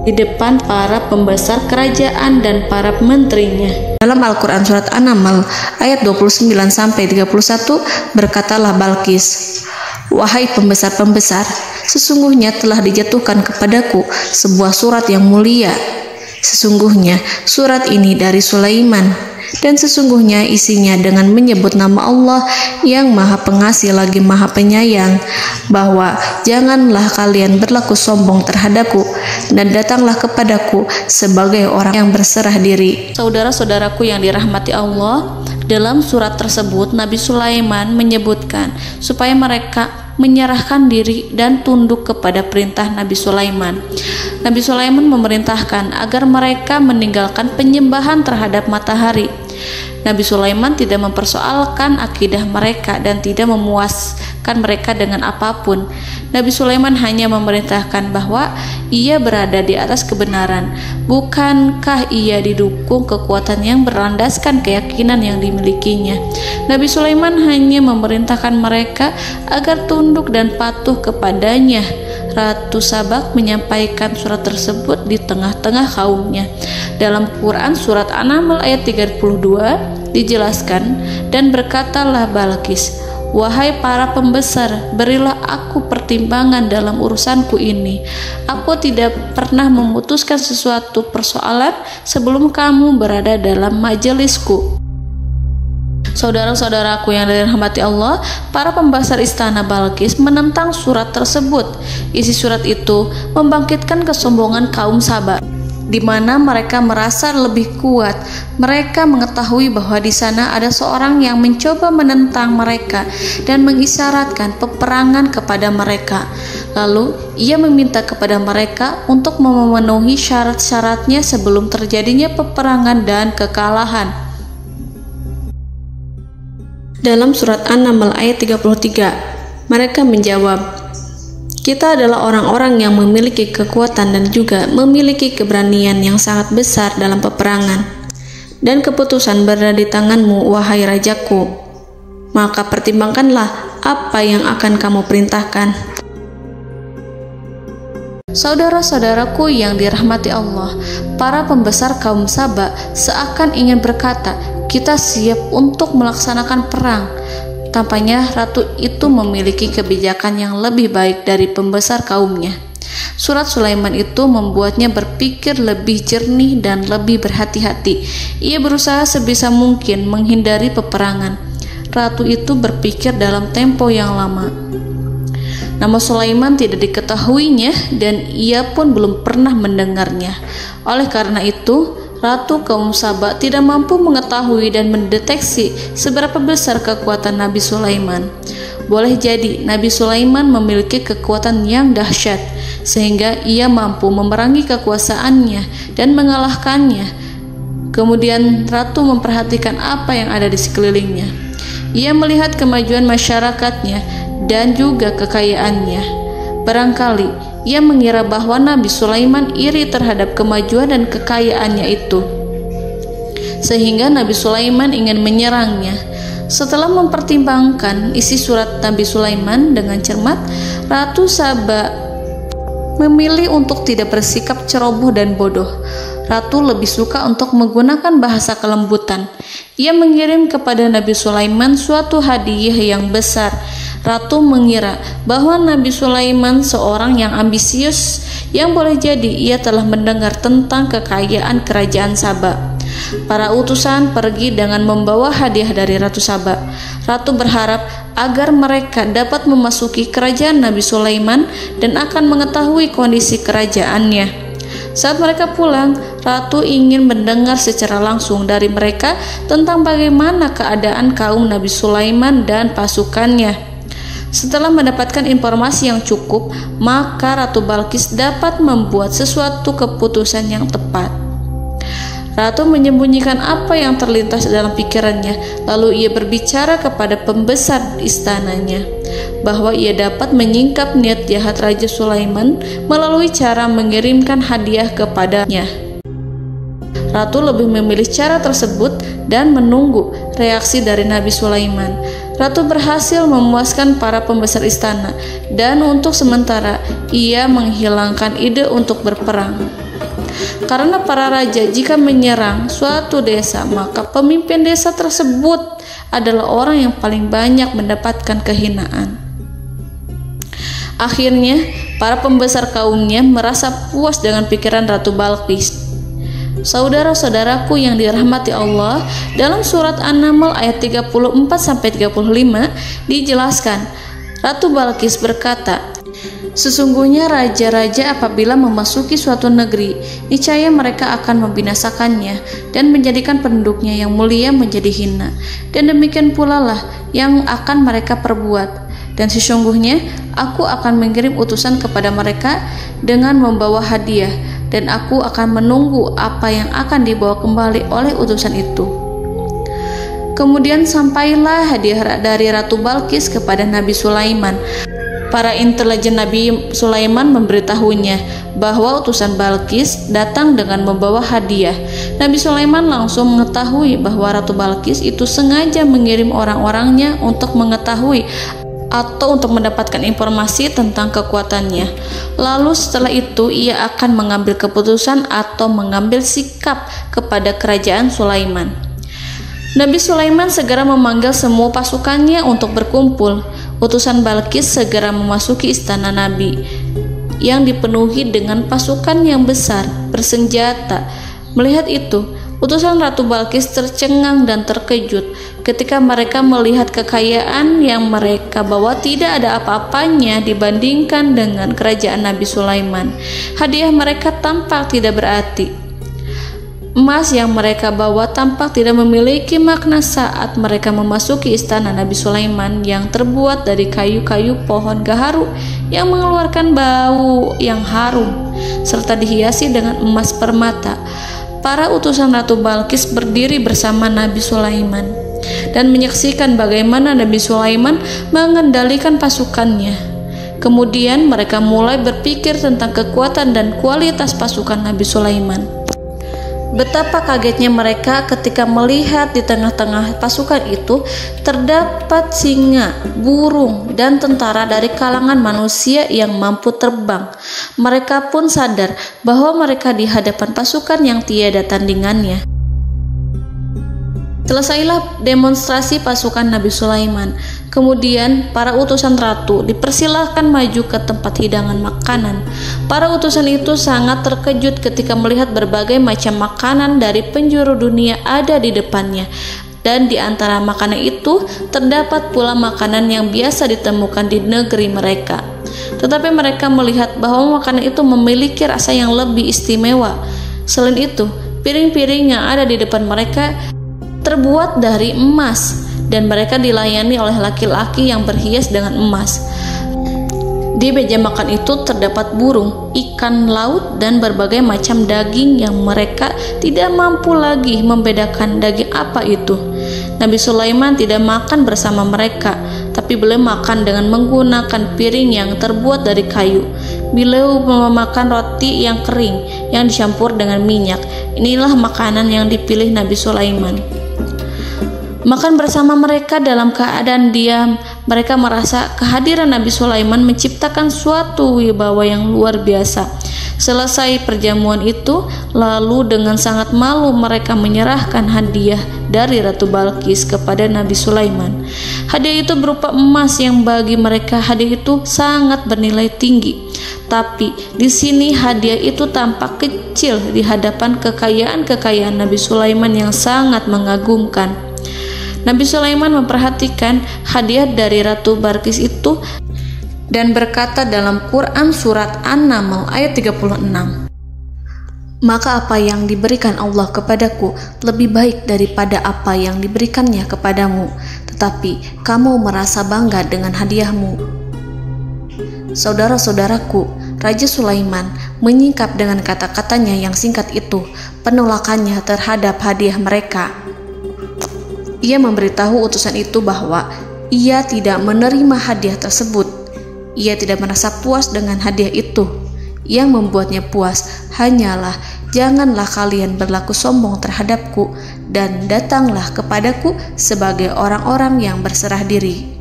di depan para pembesar kerajaan dan para menterinya. Dalam Al-Quran surat An-Naml ayat 29-31 berkatalah Balqis, "Wahai pembesar-pembesar, sesungguhnya telah dijatuhkan kepadaku sebuah surat yang mulia. Sesungguhnya surat ini dari Sulaiman, dan sesungguhnya isinya dengan menyebut nama Allah yang Maha Pengasih lagi Maha Penyayang, bahwa janganlah kalian berlaku sombong terhadapku, dan datanglah kepadaku sebagai orang yang berserah diri." Saudara-saudaraku yang dirahmati Allah, dalam surat tersebut Nabi Sulaiman menyebutkan supaya mereka menyerahkan diri dan tunduk kepada perintah Nabi Sulaiman. Nabi Sulaiman memerintahkan agar mereka meninggalkan penyembahan terhadap matahari. Nabi Sulaiman tidak mempersoalkan akidah mereka dan tidak memuaskan mereka dengan apapun. Nabi Sulaiman hanya memerintahkan bahwa ia berada di atas kebenaran. Bukankah ia didukung kekuatan yang berlandaskan keyakinan yang dimilikinya? Nabi Sulaiman hanya memerintahkan mereka agar tunduk dan patuh kepadanya. Ratu Sabak menyampaikan surat tersebut di tengah-tengah kaumnya. Dalam Quran surat An-Naml ayat 32 dijelaskan, "Dan berkatalah Balqis, wahai para pembesar, berilah aku pertimbangan dalam urusanku ini. Aku tidak pernah memutuskan sesuatu persoalan sebelum kamu berada dalam majelisku." Saudara-saudaraku yang dirahmati Allah, para pembesar istana Balqis menentang surat tersebut. Isi surat itu membangkitkan kesombongan kaum Sabak, di mana mereka merasa lebih kuat. Mereka mengetahui bahwa di sana ada seorang yang mencoba menentang mereka dan mengisyaratkan peperangan kepada mereka. Lalu ia meminta kepada mereka untuk memenuhi syarat-syaratnya sebelum terjadinya peperangan dan kekalahan. Dalam surat An-Naml ayat 33, mereka menjawab, "Kita adalah orang-orang yang memiliki kekuatan dan juga memiliki keberanian yang sangat besar dalam peperangan. Dan keputusan berada di tanganmu, wahai rajaku. Maka pertimbangkanlah apa yang akan kamu perintahkan." Saudara-saudaraku yang dirahmati Allah, para pembesar kaum Sabak seakan ingin berkata, "Kita siap untuk melaksanakan perang." Tampaknya ratu itu memiliki kebijakan yang lebih baik dari pembesar kaumnya. Surat Sulaiman itu membuatnya berpikir lebih jernih dan lebih berhati-hati. Ia berusaha sebisa mungkin menghindari peperangan. Ratu itu berpikir dalam tempo yang lama. Nama Sulaiman tidak diketahuinya dan ia pun belum pernah mendengarnya. Oleh karena itu, Ratu kaum Sabak tidak mampu mengetahui dan mendeteksi seberapa besar kekuatan Nabi Sulaiman. boleh jadi Nabi Sulaiman memiliki kekuatan yang dahsyat sehingga ia mampu memerangi kekuasaannya dan mengalahkannya. Kemudian ratu memperhatikan apa yang ada di sekelilingnya. Ia melihat kemajuan masyarakatnya dan juga kekayaannya. Barangkali ia mengira bahwa Nabi Sulaiman iri terhadap kemajuan dan kekayaannya itu, sehingga Nabi Sulaiman ingin menyerangnya. Setelah mempertimbangkan isi surat Nabi Sulaiman dengan cermat, Ratu Saba memilih untuk tidak bersikap ceroboh dan bodoh. Ratu lebih suka untuk menggunakan bahasa kelembutan. Ia mengirim kepada Nabi Sulaiman suatu hadiah yang besar. Ratu mengira bahwa Nabi Sulaiman seorang yang ambisius, yang boleh jadi ia telah mendengar tentang kekayaan kerajaan Saba. Para utusan pergi dengan membawa hadiah dari Ratu Saba. Ratu berharap agar mereka dapat memasuki kerajaan Nabi Sulaiman dan akan mengetahui kondisi kerajaannya. Saat mereka pulang, Ratu ingin mendengar secara langsung dari mereka tentang bagaimana keadaan kaum Nabi Sulaiman dan pasukannya. Setelah mendapatkan informasi yang cukup, maka Ratu Balqis dapat membuat sesuatu keputusan yang tepat. Ratu menyembunyikan apa yang terlintas dalam pikirannya, lalu ia berbicara kepada pembesar istananya bahwa ia dapat menyingkap niat jahat Raja Sulaiman melalui cara mengirimkan hadiah kepadanya. Ratu lebih memilih cara tersebut dan menunggu reaksi dari Nabi Sulaiman. Ratu berhasil memuaskan para pembesar istana, dan untuk sementara ia menghilangkan ide untuk berperang. Karena para raja jika menyerang suatu desa, maka pemimpin desa tersebut adalah orang yang paling banyak mendapatkan kehinaan. Akhirnya, para pembesar kaumnya merasa puas dengan pikiran Ratu Balqis. Saudara-saudaraku yang dirahmati Allah, dalam surat An-Naml ayat 34-35 dijelaskan, Ratu Balqis berkata, "Sesungguhnya raja-raja apabila memasuki suatu negeri, niscaya mereka akan membinasakannya dan menjadikan penduduknya yang mulia menjadi hina. Dan demikian pula lah yang akan mereka perbuat. Dan sesungguhnya aku akan mengirim utusan kepada mereka dengan membawa hadiah, dan aku akan menunggu apa yang akan dibawa kembali oleh utusan itu." Kemudian sampailah hadiah dari Ratu Balqis kepada Nabi Sulaiman. Para intelijen Nabi Sulaiman memberitahunya bahwa utusan Balqis datang dengan membawa hadiah. Nabi Sulaiman langsung mengetahui bahwa Ratu Balqis itu sengaja mengirim orang-orangnya untuk mengetahui atau untuk mendapatkan informasi tentang kekuatannya. Lalu setelah itu ia akan mengambil keputusan atau mengambil sikap kepada kerajaan Sulaiman. Nabi Sulaiman segera memanggil semua pasukannya untuk berkumpul. Utusan Balqis segera memasuki istana Nabi yang dipenuhi dengan pasukan yang besar bersenjata. Melihat itu, utusan Ratu Balqis tercengang dan terkejut ketika mereka melihat kekayaan yang mereka bawa tidak ada apa-apanya dibandingkan dengan kerajaan Nabi Sulaiman. Hadiah mereka tampak tidak berarti. Emas yang mereka bawa tampak tidak memiliki makna saat mereka memasuki istana Nabi Sulaiman yang terbuat dari kayu-kayu pohon gaharu yang mengeluarkan bau yang harum serta dihiasi dengan emas permata. Para utusan Ratu Balqis berdiri bersama Nabi Sulaiman dan menyaksikan bagaimana Nabi Sulaiman mengendalikan pasukannya. Kemudian mereka mulai berpikir tentang kekuatan dan kualitas pasukan Nabi Sulaiman. Betapa kagetnya mereka ketika melihat di tengah-tengah pasukan itu terdapat singa, burung, dan tentara dari kalangan manusia yang mampu terbang. Mereka pun sadar bahwa mereka di hadapan pasukan yang tiada tandingannya. Selesailah demonstrasi pasukan Nabi Sulaiman. Kemudian para utusan ratu dipersilahkan maju ke tempat hidangan makanan. Para utusan itu sangat terkejut ketika melihat berbagai macam makanan dari penjuru dunia ada di depannya. Dan di antara makanan itu terdapat pula makanan yang biasa ditemukan di negeri mereka. Tetapi mereka melihat bahwa makanan itu memiliki rasa yang lebih istimewa. Selain itu, piring-piring yang ada di depan mereka terbuat dari emas dan mereka dilayani oleh laki-laki yang berhias dengan emas. Di meja makan itu terdapat burung, ikan laut, dan berbagai macam daging yang mereka tidak mampu lagi membedakan daging apa itu. Nabi Sulaiman tidak makan bersama mereka, tapi beliau makan dengan menggunakan piring yang terbuat dari kayu. Beliau memakan roti yang kering yang dicampur dengan minyak. Inilah makanan yang dipilih Nabi Sulaiman. Makan bersama mereka dalam keadaan diam, mereka merasa kehadiran Nabi Sulaiman menciptakan suatu wibawa yang luar biasa. Selesai perjamuan itu, lalu dengan sangat malu mereka menyerahkan hadiah dari Ratu Balqis kepada Nabi Sulaiman. Hadiah itu berupa emas yang bagi mereka hadiah itu sangat bernilai tinggi. Tapi di sini hadiah itu tampak kecil di hadapan kekayaan Nabi Sulaiman yang sangat mengagumkan. Nabi Sulaiman memperhatikan hadiah dari Ratu Balqis itu dan berkata dalam Quran surat An-Naml ayat 36, "Maka apa yang diberikan Allah kepadaku lebih baik daripada apa yang diberikannya kepadamu, tetapi kamu merasa bangga dengan hadiahmu." Saudara-saudaraku, Raja Sulaiman menyingkap dengan kata-katanya yang singkat itu penolakannya terhadap hadiah mereka. Ia memberitahu utusan itu bahwa ia tidak menerima hadiah tersebut. Ia tidak merasa puas dengan hadiah itu. Yang membuatnya puas hanyalah, janganlah kalian berlaku sombong terhadapku dan datanglah kepadaku sebagai orang-orang yang berserah diri.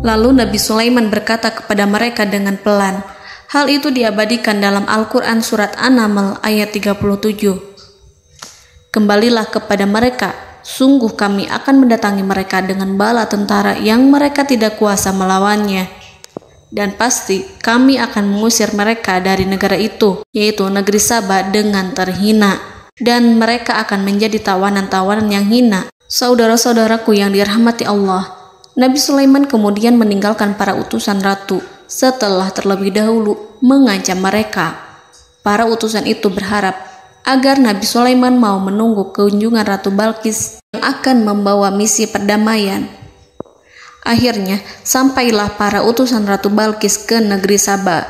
Lalu Nabi Sulaiman berkata kepada mereka dengan pelan. Hal itu diabadikan dalam Al-Quran surat An-Naml ayat 37. "Kembalilah kepada mereka, sungguh kami akan mendatangi mereka dengan bala tentara yang mereka tidak kuasa melawannya. Dan pasti kami akan mengusir mereka dari negara itu, yaitu negeri Saba, dengan terhina. Dan mereka akan menjadi tawanan-tawanan yang hina." Saudara-saudaraku yang dirahmati Allah, Nabi Sulaiman kemudian meninggalkan para utusan ratu setelah terlebih dahulu mengancam mereka. Para utusan itu berharap agar Nabi Sulaiman mau menunggu kunjungan Ratu Balqis yang akan membawa misi perdamaian. Akhirnya, sampailah para utusan Ratu Balqis ke negeri Saba.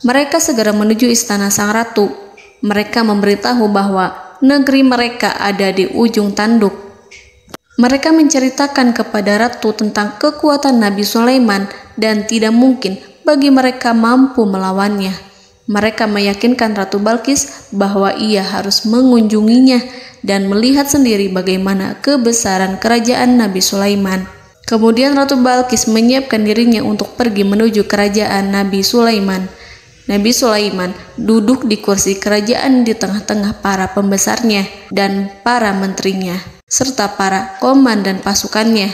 Mereka segera menuju istana sang ratu. Mereka memberitahu bahwa negeri mereka ada di ujung tanduk. Mereka menceritakan kepada ratu tentang kekuatan Nabi Sulaiman dan tidak mungkin bagi mereka mampu melawannya. Mereka meyakinkan Ratu Balqis bahwa ia harus mengunjunginya dan melihat sendiri bagaimana kebesaran kerajaan Nabi Sulaiman. Kemudian Ratu Balqis menyiapkan dirinya untuk pergi menuju kerajaan Nabi Sulaiman. Nabi Sulaiman duduk di kursi kerajaan di tengah-tengah para pembesarnya dan para menterinya, serta para komandan pasukannya.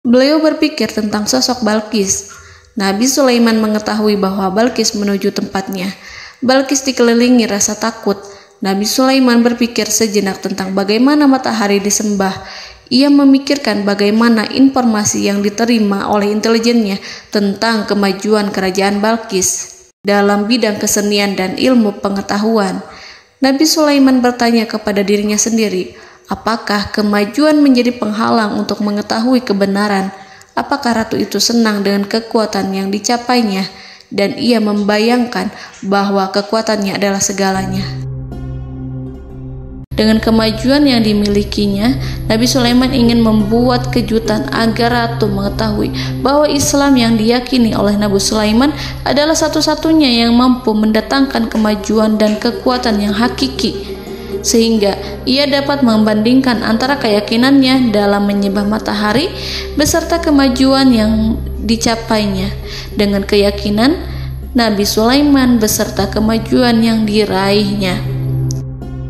Beliau berpikir tentang sosok Balqis. Nabi Sulaiman mengetahui bahwa Balqis menuju tempatnya. Balqis dikelilingi rasa takut. Nabi Sulaiman berpikir sejenak tentang bagaimana matahari disembah. Ia memikirkan bagaimana informasi yang diterima oleh intelijennya tentang kemajuan kerajaan Balqis dalam bidang kesenian dan ilmu pengetahuan. Nabi Sulaiman bertanya kepada dirinya sendiri, apakah kemajuan menjadi penghalang untuk mengetahui kebenaran? Apakah ratu itu senang dengan kekuatan yang dicapainya? Dan ia membayangkan bahwa kekuatannya adalah segalanya. Dengan kemajuan yang dimilikinya, Nabi Sulaiman ingin membuat kejutan agar ratu mengetahui bahwa Islam yang diyakini oleh Nabi Sulaiman adalah satu-satunya yang mampu mendatangkan kemajuan dan kekuatan yang hakiki, sehingga ia dapat membandingkan antara keyakinannya dalam menyembah matahari beserta kemajuan yang dicapainya dengan keyakinan Nabi Sulaiman beserta kemajuan yang diraihnya.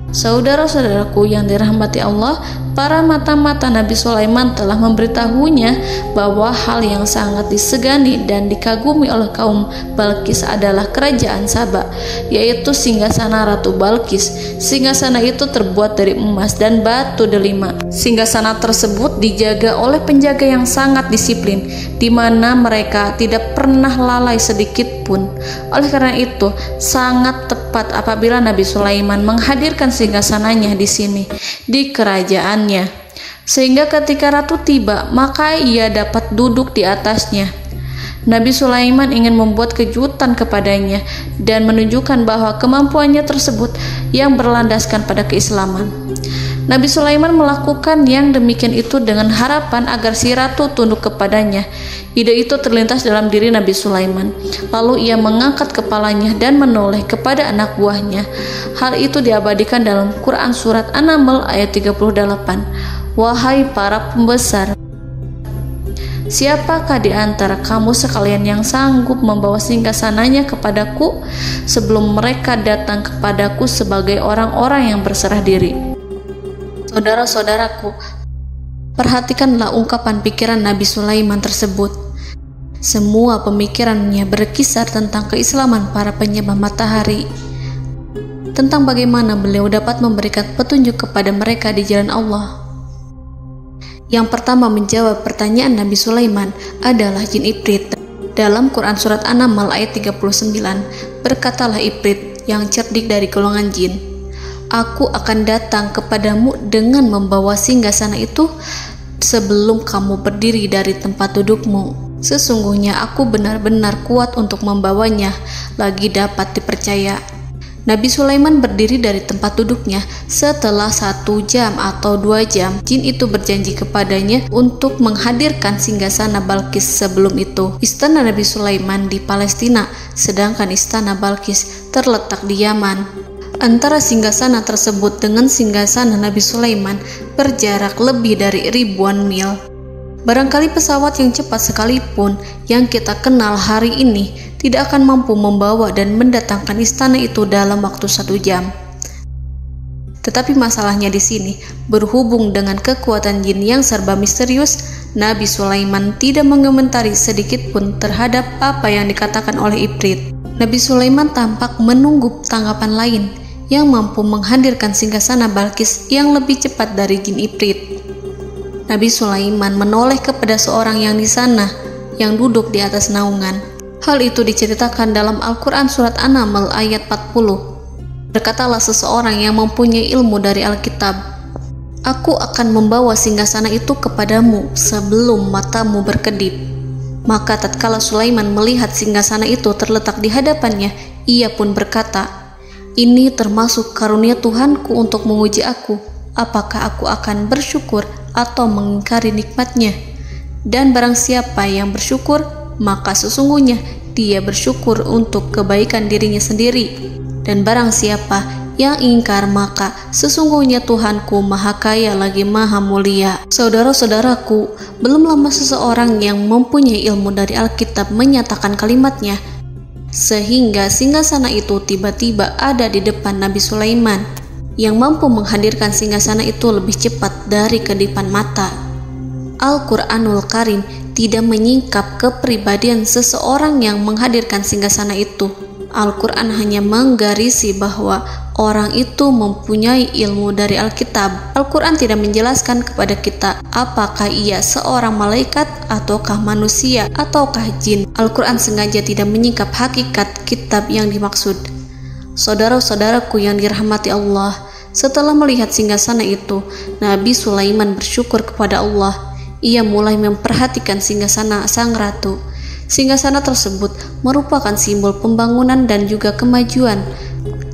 Saudara-saudaraku yang dirahmati Allah, para mata-mata Nabi Sulaiman telah memberitahunya bahwa hal yang sangat disegani dan dikagumi oleh kaum Balqis adalah kerajaan Saba, yaitu singgasana Ratu Balqis. Singgasana itu terbuat dari emas dan batu delima. Singgasana tersebut dijaga oleh penjaga yang sangat disiplin, di mana mereka tidak pernah lalai sedikit pun. Oleh karena itu, sangat tepat apabila Nabi Sulaiman menghadirkan singgasananya di sini, di kerajaannya. sehingga ketika ratu tiba, maka ia dapat duduk di atasnya. Nabi Sulaiman ingin membuat kejutan kepadanya dan menunjukkan bahwa kemampuannya tersebut yang berlandaskan pada keislaman. Nabi Sulaiman melakukan yang demikian itu dengan harapan agar si ratu tunduk kepadanya. Ide itu terlintas dalam diri Nabi Sulaiman. Lalu ia mengangkat kepalanya dan menoleh kepada anak buahnya. Hal itu diabadikan dalam Quran Surat An-Naml ayat 38. Wahai para pembesar, siapakah di antara kamu sekalian yang sanggup membawa singgasananya kepadaku sebelum mereka datang kepadaku sebagai orang-orang yang berserah diri? Saudara-saudaraku, perhatikanlah ungkapan pikiran Nabi Sulaiman tersebut. Semua pemikirannya berkisar tentang keislaman para penyembah matahari, tentang bagaimana beliau dapat memberikan petunjuk kepada mereka di jalan Allah. Yang pertama menjawab pertanyaan Nabi Sulaiman adalah jin Ifrit. Dalam Quran Surat An-Naml ayat 39, berkatalah Ifrit yang cerdik dari golongan jin, "Aku akan datang kepadamu dengan membawa singgasana itu sebelum kamu berdiri dari tempat dudukmu. Sesungguhnya aku benar-benar kuat untuk membawanya, lagi dapat dipercaya." Nabi Sulaiman berdiri dari tempat duduknya. Setelah 1 jam atau 2 jam, jin itu berjanji kepadanya untuk menghadirkan singgasana Balkis. Sebelum itu, istana Nabi Sulaiman di Palestina, sedangkan istana Balkis terletak di Yaman. Antara singgasana tersebut dengan singgasana Nabi Sulaiman berjarak lebih dari ribuan mil. Barangkali pesawat yang cepat sekalipun yang kita kenal hari ini tidak akan mampu membawa dan mendatangkan istana itu dalam waktu 1 jam. Tetapi masalahnya di sini, berhubung dengan kekuatan jin yang serba misterius, Nabi Sulaiman tidak mengomentari sedikit pun terhadap apa yang dikatakan oleh Ifrit. Nabi Sulaiman tampak menunggu tanggapan lain yang mampu menghadirkan singgasana Balkis yang lebih cepat dari jin Ifrit. Nabi Sulaiman menoleh kepada seorang yang di sana, yang duduk di atas naungan. Hal itu diceritakan dalam Al-Quran Surat An-Naml ayat 40. Berkatalah seseorang yang mempunyai ilmu dari Alkitab, "Aku akan membawa singgasana itu kepadamu sebelum matamu berkedip." Maka tatkala Sulaiman melihat singgasana itu terletak di hadapannya, ia pun berkata, "Ini termasuk karunia Tuhanku untuk menguji aku. Apakah aku akan bersyukur atau mengingkari nikmatnya? Dan barang siapa yang bersyukur, maka sesungguhnya dia bersyukur untuk kebaikan dirinya sendiri. Dan barang siapa yang ingkar, maka sesungguhnya Tuhanku maha kaya lagi maha mulia." Saudara-saudaraku, belum lama seseorang yang mempunyai ilmu dari Alkitab menyatakan kalimatnya, sehingga singgasana itu tiba-tiba ada di depan Nabi Sulaiman, yang mampu menghadirkan singgasana itu lebih cepat dari kedipan mata. Al-Quranul Karim tidak menyingkap kepribadian seseorang yang menghadirkan singgasana itu. Al-Quran hanya menggarisi bahwa orang itu mempunyai ilmu dari Alkitab. Al-Quran tidak menjelaskan kepada kita apakah ia seorang malaikat ataukah manusia ataukah jin. Al-Quran sengaja tidak menyingkap hakikat kitab yang dimaksud. Saudara-saudaraku yang dirahmati Allah, setelah melihat singgasana itu, Nabi Sulaiman bersyukur kepada Allah. Ia mulai memperhatikan singgasana sang ratu. Singgasana tersebut merupakan simbol pembangunan dan juga kemajuan,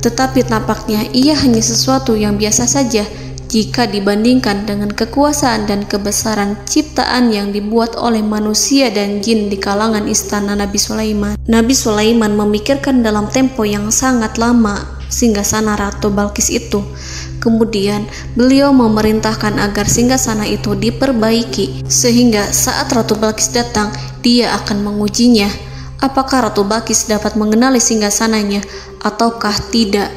tetapi tampaknya ia hanya sesuatu yang biasa saja jika dibandingkan dengan kekuasaan dan kebesaran ciptaan yang dibuat oleh manusia dan jin di kalangan istana Nabi Sulaiman. Nabi Sulaiman memikirkan dalam tempo yang sangat lama singgasana Ratu Balkis itu. Kemudian beliau memerintahkan agar singgasana itu diperbaiki, sehingga saat Ratu Balkis datang, dia akan mengujinya. Apakah Ratu Balkis dapat mengenali singgasananya ataukah tidak?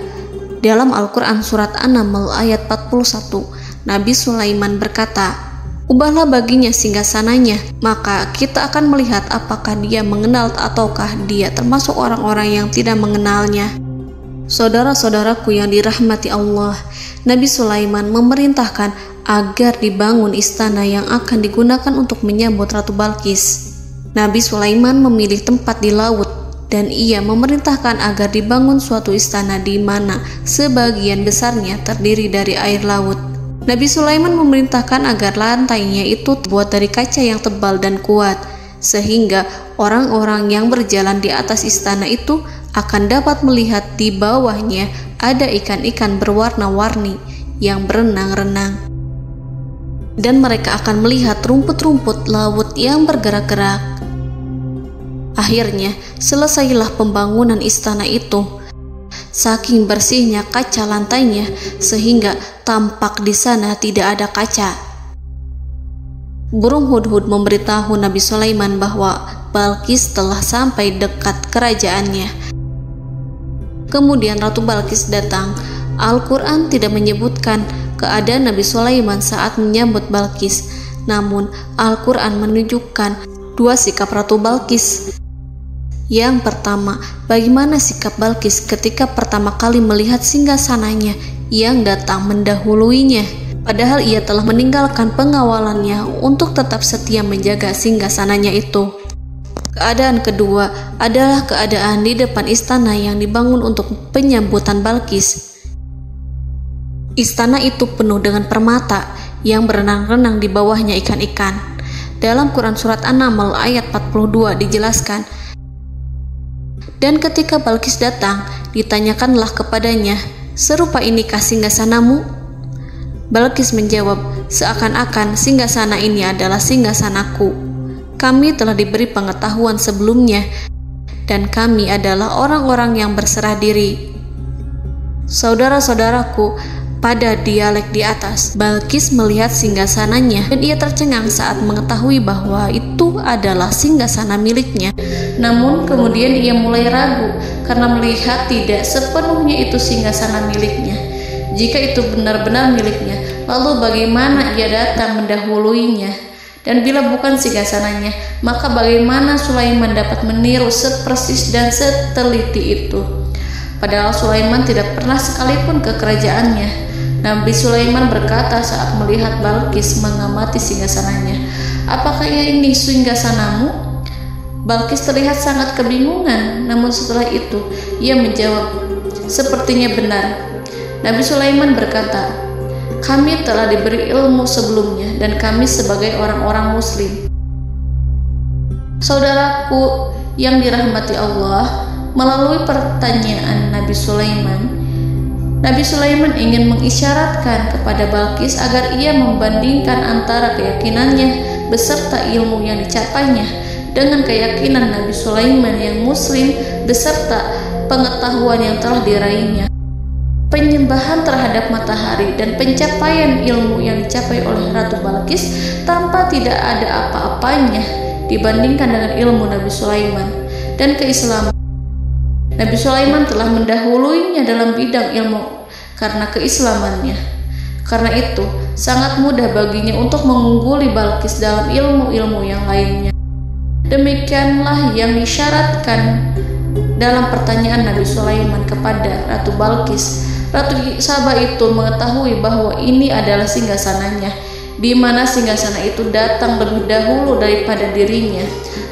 Dalam Al-Quran Surat An-Naml ayat 41, Nabi Sulaiman berkata, "Ubahlah baginya singgasananya, maka kita akan melihat apakah dia mengenal ataukah dia termasuk orang-orang yang tidak mengenalnya." Saudara-saudaraku yang dirahmati Allah, Nabi Sulaiman memerintahkan agar dibangun istana yang akan digunakan untuk menyambut Ratu Balkis. Nabi Sulaiman memilih tempat di laut, dan ia memerintahkan agar dibangun suatu istana di mana sebagian besarnya terdiri dari air laut. Nabi Sulaiman memerintahkan agar lantainya itu terbuat dari kaca yang tebal dan kuat, sehingga orang-orang yang berjalan di atas istana itu akan dapat melihat di bawahnya ada ikan-ikan berwarna-warni yang berenang-renang. Dan mereka akan melihat rumput-rumput laut yang bergerak-gerak. Akhirnya, selesailah pembangunan istana itu. Saking bersihnya kaca lantainya, sehingga tampak di sana tidak ada kaca. Burung hudhud memberitahu Nabi Sulaiman bahwa Balqis telah sampai dekat kerajaannya. Kemudian Ratu Balqis datang. Al-Quran tidak menyebutkan keadaan Nabi Sulaiman saat menyambut Balqis, namun Al-Quran menunjukkan dua sikap Ratu Balqis. Yang pertama, bagaimana sikap Balqis ketika pertama kali melihat singgasananya yang datang mendahuluinya, padahal ia telah meninggalkan pengawalannya untuk tetap setia menjaga singgasananya itu. Keadaan kedua adalah keadaan di depan istana yang dibangun untuk penyambutan Balqis. Istana itu penuh dengan permata yang berenang-renang di bawahnya ikan-ikan. Dalam Quran Surat An-Naml ayat 42 dijelaskan, dan ketika Balqis datang, ditanyakanlah kepadanya, "Serupa inikah singgasanamu?" Balqis menjawab, "Seakan-akan singgasana ini adalah singgasanaku. Kami telah diberi pengetahuan sebelumnya, dan kami adalah orang-orang yang berserah diri." Saudara-saudaraku, pada dialek di atas, Balqis melihat singgasananya dan ia tercengang saat mengetahui bahwa itu adalah singgasana miliknya. Namun kemudian ia mulai ragu karena melihat tidak sepenuhnya itu singgasana miliknya. Jika itu benar-benar miliknya, lalu bagaimana ia datang mendahuluinya? Dan bila bukan singgasananya, maka bagaimana Sulaiman dapat meniru sepersis dan seteliti itu? Padahal Sulaiman tidak pernah sekalipun ke kerajaannya. Nabi Sulaiman berkata saat melihat Balqis mengamati singgasananya, "Apakah ini singgasanamu?" Balqis terlihat sangat kebingungan, namun setelah itu ia menjawab, "Sepertinya benar." Nabi Sulaiman berkata, "Kami telah diberi ilmu sebelumnya dan kami sebagai orang-orang muslim." Saudaraku yang dirahmati Allah, melalui pertanyaan Nabi Sulaiman ingin mengisyaratkan kepada Balqis agar ia membandingkan antara keyakinannya beserta ilmu yang dicapainya dengan keyakinan Nabi Sulaiman yang muslim beserta pengetahuan yang telah diraihnya. Penyembahan terhadap matahari dan pencapaian ilmu yang dicapai oleh Ratu Balqis tanpa tidak ada apa-apanya dibandingkan dengan ilmu Nabi Sulaiman dan keislaman. Nabi Sulaiman telah mendahuluinya dalam bidang ilmu karena keislamannya. Karena itu, sangat mudah baginya untuk mengungguli Balqis dalam ilmu-ilmu yang lainnya. Demikianlah yang disyaratkan dalam pertanyaan Nabi Sulaiman kepada Ratu Balqis. Ratu Saba itu mengetahui bahwa ini adalah singgasananya, di mana singgasana itu datang lebih dahulu daripada dirinya.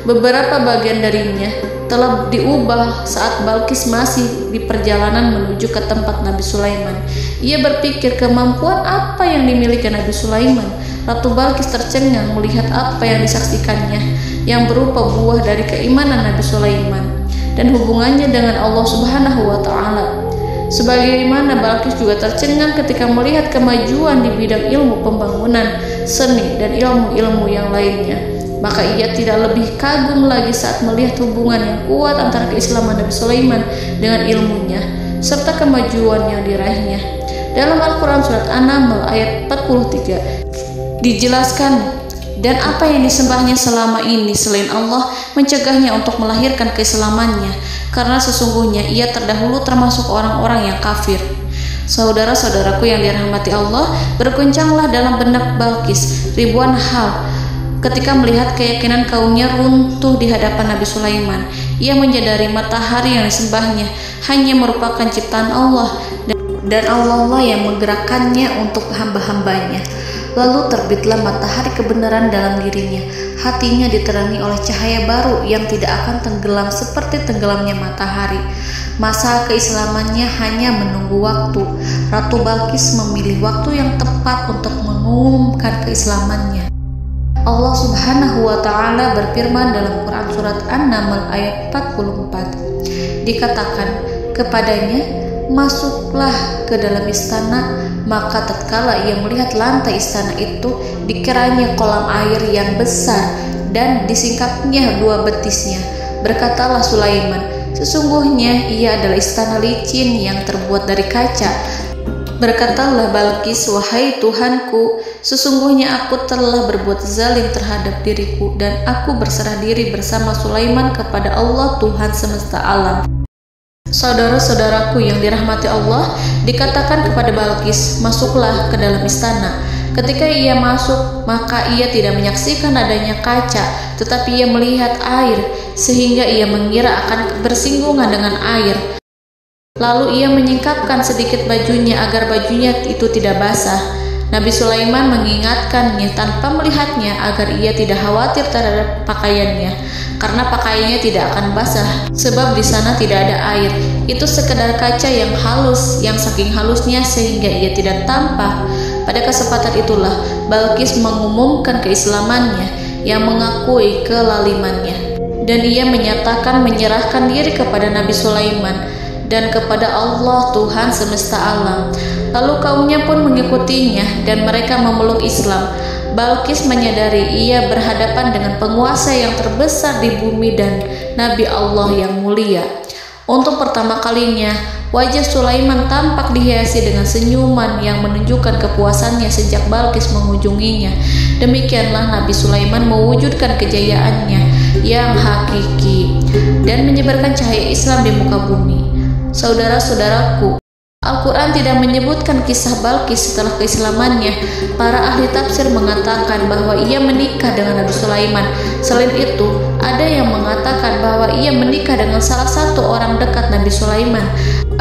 Beberapa bagian darinya telah diubah saat Balqis masih di perjalanan menuju ke tempat Nabi Sulaiman. Ia berpikir kemampuan apa yang dimiliki Nabi Sulaiman. Ratu Balqis tercengang melihat apa yang disaksikannya, yang berupa buah dari keimanan Nabi Sulaiman dan hubungannya dengan Allah Subhanahu wa Ta'ala. Sebagaimana Balqis juga tercengang ketika melihat kemajuan di bidang ilmu pembangunan, seni, dan ilmu-ilmu yang lainnya. Maka ia tidak lebih kagum lagi saat melihat hubungan yang kuat antara keislaman Nabi Sulaiman dengan ilmunya serta kemajuan yang diraihnya. Dalam Al-Quran Surat An-Naml ayat 43 dijelaskan, dan apa yang disembahnya selama ini selain Allah mencegahnya untuk melahirkan keislamannya, karena sesungguhnya ia terdahulu termasuk orang-orang yang kafir. Saudara-saudaraku yang dirahmati Allah, berguncanglah dalam benak Balqis ribuan hal ketika melihat keyakinan kaumnya runtuh di hadapan Nabi Sulaiman. Ia menyadari matahari yang disembahnya hanya merupakan ciptaan Allah, dan Allah lah yang menggerakkannya untuk hamba-hambanya. Lalu terbitlah matahari kebenaran dalam dirinya. Hatinya diterangi oleh cahaya baru yang tidak akan tenggelam seperti tenggelamnya matahari. Masa keislamannya hanya menunggu waktu. Ratu Balqis memilih waktu yang tepat untuk mengumumkan keislamannya. Allah Subhanahu wa Ta'ala berfirman dalam Quran Surat An-Naml ayat 44. Dikatakan kepadanya, masuklah ke dalam istana. Maka tatkala ia melihat lantai istana itu, dikiranya kolam air yang besar dan disingkapnya 2 betisnya. Berkatalah Sulaiman, sesungguhnya ia adalah istana licin yang terbuat dari kaca. Berkatalah Balqis, wahai Tuhanku, sesungguhnya aku telah berbuat zalim terhadap diriku dan aku berserah diri bersama Sulaiman kepada Allah Tuhan semesta alam. Saudara-saudaraku yang dirahmati Allah, dikatakan kepada Balqis, masuklah ke dalam istana. Ketika ia masuk, maka ia tidak menyaksikan adanya kaca, tetapi ia melihat air, sehingga ia mengira akan bersinggungan dengan air. Lalu ia menyingkapkan sedikit bajunya agar bajunya itu tidak basah. Nabi Sulaiman mengingatkannya tanpa melihatnya agar ia tidak khawatir terhadap pakaiannya, karena pakaiannya tidak akan basah sebab di sana tidak ada air. Itu sekedar kaca yang halus, yang saking halusnya sehingga ia tidak tampak. Pada kesempatan itulah Balqis mengumumkan keislamannya yang mengakui kelalimannya, dan ia menyatakan menyerahkan diri kepada Nabi Sulaiman dan kepada Allah Tuhan semesta alam. Lalu kaumnya pun mengikutinya dan mereka memeluk Islam. Balqis menyadari ia berhadapan dengan penguasa yang terbesar di bumi dan Nabi Allah yang mulia. Untuk pertama kalinya, wajah Sulaiman tampak dihiasi dengan senyuman yang menunjukkan kepuasannya sejak Balqis mengunjunginya. Demikianlah Nabi Sulaiman mewujudkan kejayaannya yang hakiki dan menyebarkan cahaya Islam di muka bumi. Saudara-saudaraku, Al-Quran tidak menyebutkan kisah Balqis setelah keislamannya. Para ahli tafsir mengatakan bahwa ia menikah dengan Nabi Sulaiman. Selain itu, ada yang mengatakan bahwa ia menikah dengan salah satu orang dekat Nabi Sulaiman.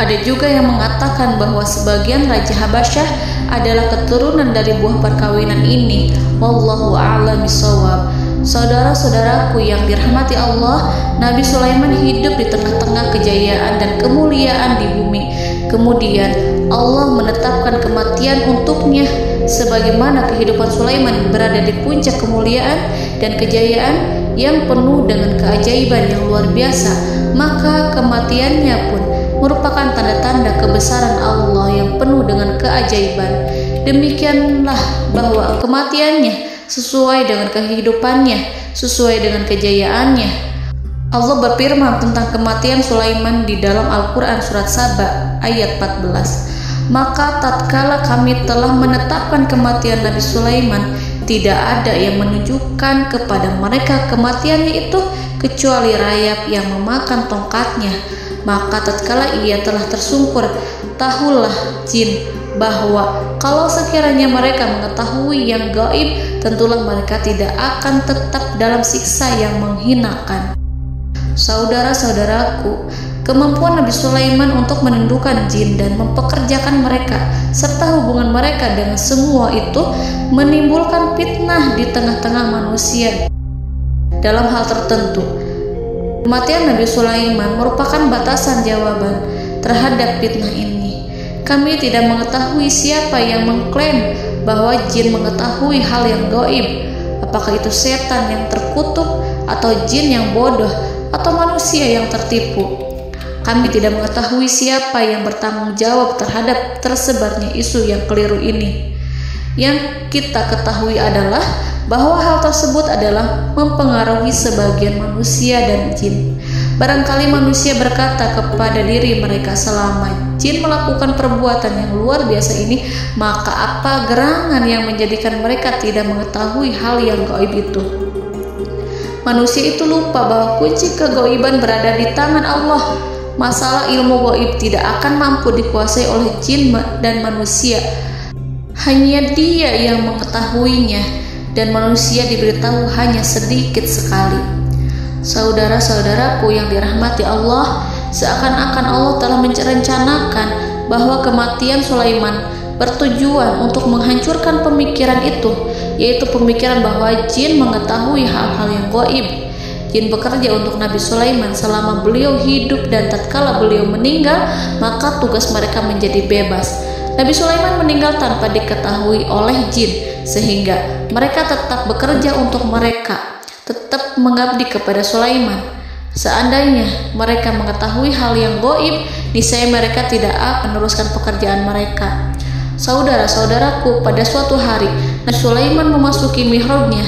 Ada juga yang mengatakan bahwa sebagian Raja Habasyah adalah keturunan dari buah perkawinan ini. Wallahu a'lam bishawab. Saudara-saudaraku yang dirahmati Allah, Nabi Sulaiman hidup di tengah-tengah kejayaan dan kemuliaan di bumi. Kemudian Allah menetapkan kematian untuknya, sebagaimana kehidupan Sulaiman berada di puncak kemuliaan dan kejayaan yang penuh dengan keajaiban yang luar biasa, maka kematiannya pun merupakan tanda-tanda kebesaran Allah yang penuh dengan keajaiban. Demikianlah bahwa kematiannya sesuai dengan kehidupannya, sesuai dengan kejayaannya. Allah berfirman tentang kematian Sulaiman di dalam Al-Quran Surat Saba ayat 14. Maka tatkala kami telah menetapkan kematian Nabi Sulaiman, tidak ada yang menunjukkan kepada mereka kematiannya itu kecuali rayap yang memakan tongkatnya. Maka tatkala ia telah tersungkur, tahulah jin bahwa kalau sekiranya mereka mengetahui yang gaib, tentulah mereka tidak akan tetap dalam siksa yang menghinakan. Saudara-saudaraku, kemampuan Nabi Sulaiman untuk menundukkan jin dan mempekerjakan mereka serta hubungan mereka dengan semua itu menimbulkan fitnah di tengah-tengah manusia dalam hal tertentu. Kematian Nabi Sulaiman merupakan batasan jawaban terhadap fitnah ini. Kami tidak mengetahui siapa yang mengklaim bahwa jin mengetahui hal yang gaib. Apakah itu setan yang terkutuk, atau jin yang bodoh, atau manusia yang tertipu? Kami tidak mengetahui siapa yang bertanggung jawab terhadap tersebarnya isu yang keliru ini. Yang kita ketahui adalah bahwa hal tersebut adalah mempengaruhi sebagian manusia dan jin. Barangkali manusia berkata kepada diri mereka, selama jin melakukan perbuatan yang luar biasa ini, maka apa gerangan yang menjadikan mereka tidak mengetahui hal yang gaib itu? Manusia itu lupa bahwa kunci kegaiban berada di tangan Allah. Masalah ilmu gaib tidak akan mampu dikuasai oleh jin dan manusia. Hanya Dia yang mengetahuinya, dan manusia diberitahu hanya sedikit sekali. Saudara-saudaraku yang dirahmati Allah, seakan-akan Allah telah merencanakan bahwa kematian Sulaiman bertujuan untuk menghancurkan pemikiran itu, yaitu pemikiran bahwa jin mengetahui hal-hal yang gaib. Jin bekerja untuk Nabi Sulaiman selama beliau hidup, dan tatkala beliau meninggal, maka tugas mereka menjadi bebas. Nabi Sulaiman meninggal tanpa diketahui oleh jin, sehingga mereka tetap bekerja untuk mereka, tetap mengabdi kepada Sulaiman. Seandainya mereka mengetahui hal yang gaib, niscaya mereka tidak akan meneruskan pekerjaan mereka. Saudara-saudaraku, pada suatu hari Nabi Sulaiman memasuki mihrabnya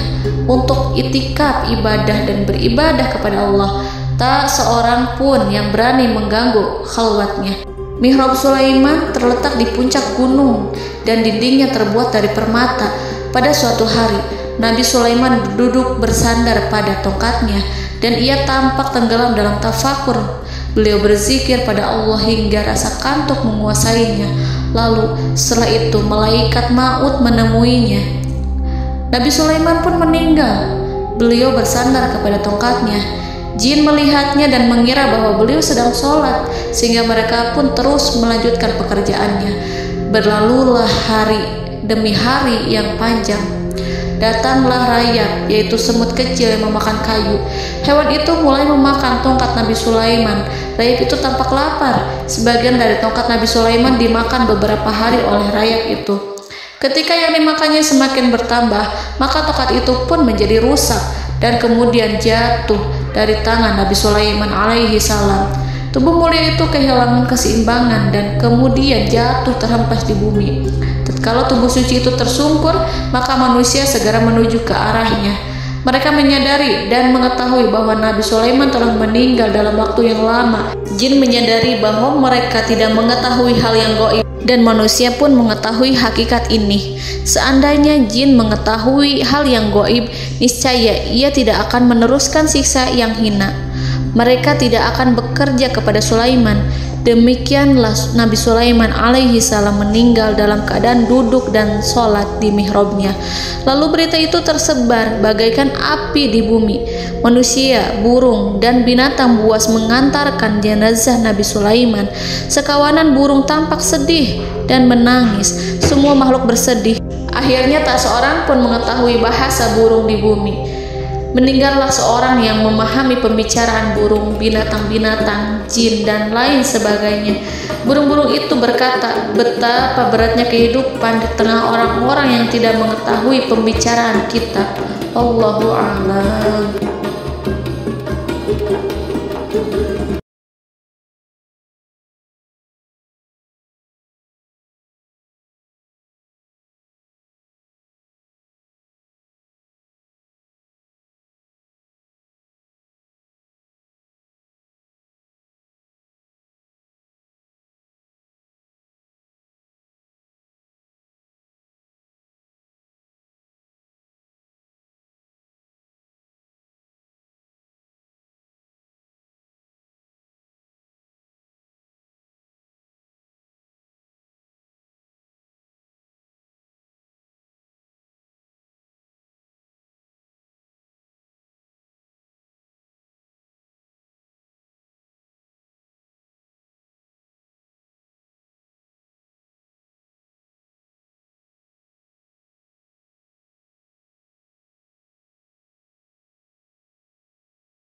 untuk itikaf ibadah dan beribadah kepada Allah. Tak seorang pun yang berani mengganggu khalwatnya. Mihrab Sulaiman terletak di puncak gunung dan dindingnya terbuat dari permata. Pada suatu hari, Nabi Sulaiman duduk bersandar pada tongkatnya dan ia tampak tenggelam dalam tafakur. Beliau berzikir pada Allah hingga rasa kantuk menguasainya. Lalu setelah itu malaikat maut menemuinya. Nabi Sulaiman pun meninggal. Beliau bersandar kepada tongkatnya. Jin melihatnya dan mengira bahwa beliau sedang sholat, sehingga mereka pun terus melanjutkan pekerjaannya. Berlalulah hari demi hari yang panjang. Datanglah rayap, yaitu semut kecil yang memakan kayu. Hewan itu mulai memakan tongkat Nabi Sulaiman. Rayap itu tampak lapar. Sebagian dari tongkat Nabi Sulaiman dimakan beberapa hari oleh rayap itu. Ketika yang dimakannya semakin bertambah, maka tongkat itu pun menjadi rusak dan kemudian jatuh dari tangan Nabi Sulaiman alaihi salam. Tubuh mulia itu kehilangan keseimbangan dan kemudian jatuh terhempas di bumi. Tatkala tubuh suci itu tersungkur, maka manusia segera menuju ke arahnya. Mereka menyadari dan mengetahui bahwa Nabi Sulaiman telah meninggal dalam waktu yang lama. Jin menyadari bahwa mereka tidak mengetahui hal yang gaib, dan manusia pun mengetahui hakikat ini. Seandainya jin mengetahui hal yang gaib, niscaya ia tidak akan meneruskan siksa yang hina. Mereka tidak akan bekerja kepada Sulaiman. Demikianlah Nabi Sulaiman alaihi salam meninggal dalam keadaan duduk dan sholat di mihrabnya. Lalu berita itu tersebar bagaikan api di bumi. Manusia, burung, dan binatang buas mengantarkan jenazah Nabi Sulaiman. Sekawanan burung tampak sedih dan menangis. Semua makhluk bersedih. Akhirnya tak seorang pun mengetahui bahasa burung di bumi. Meninggallah seorang yang memahami pembicaraan burung, binatang-binatang, jin, dan lain sebagainya. Burung-burung itu berkata, betapa beratnya kehidupan di tengah orang-orang yang tidak mengetahui pembicaraan kita. Allahu a'lam.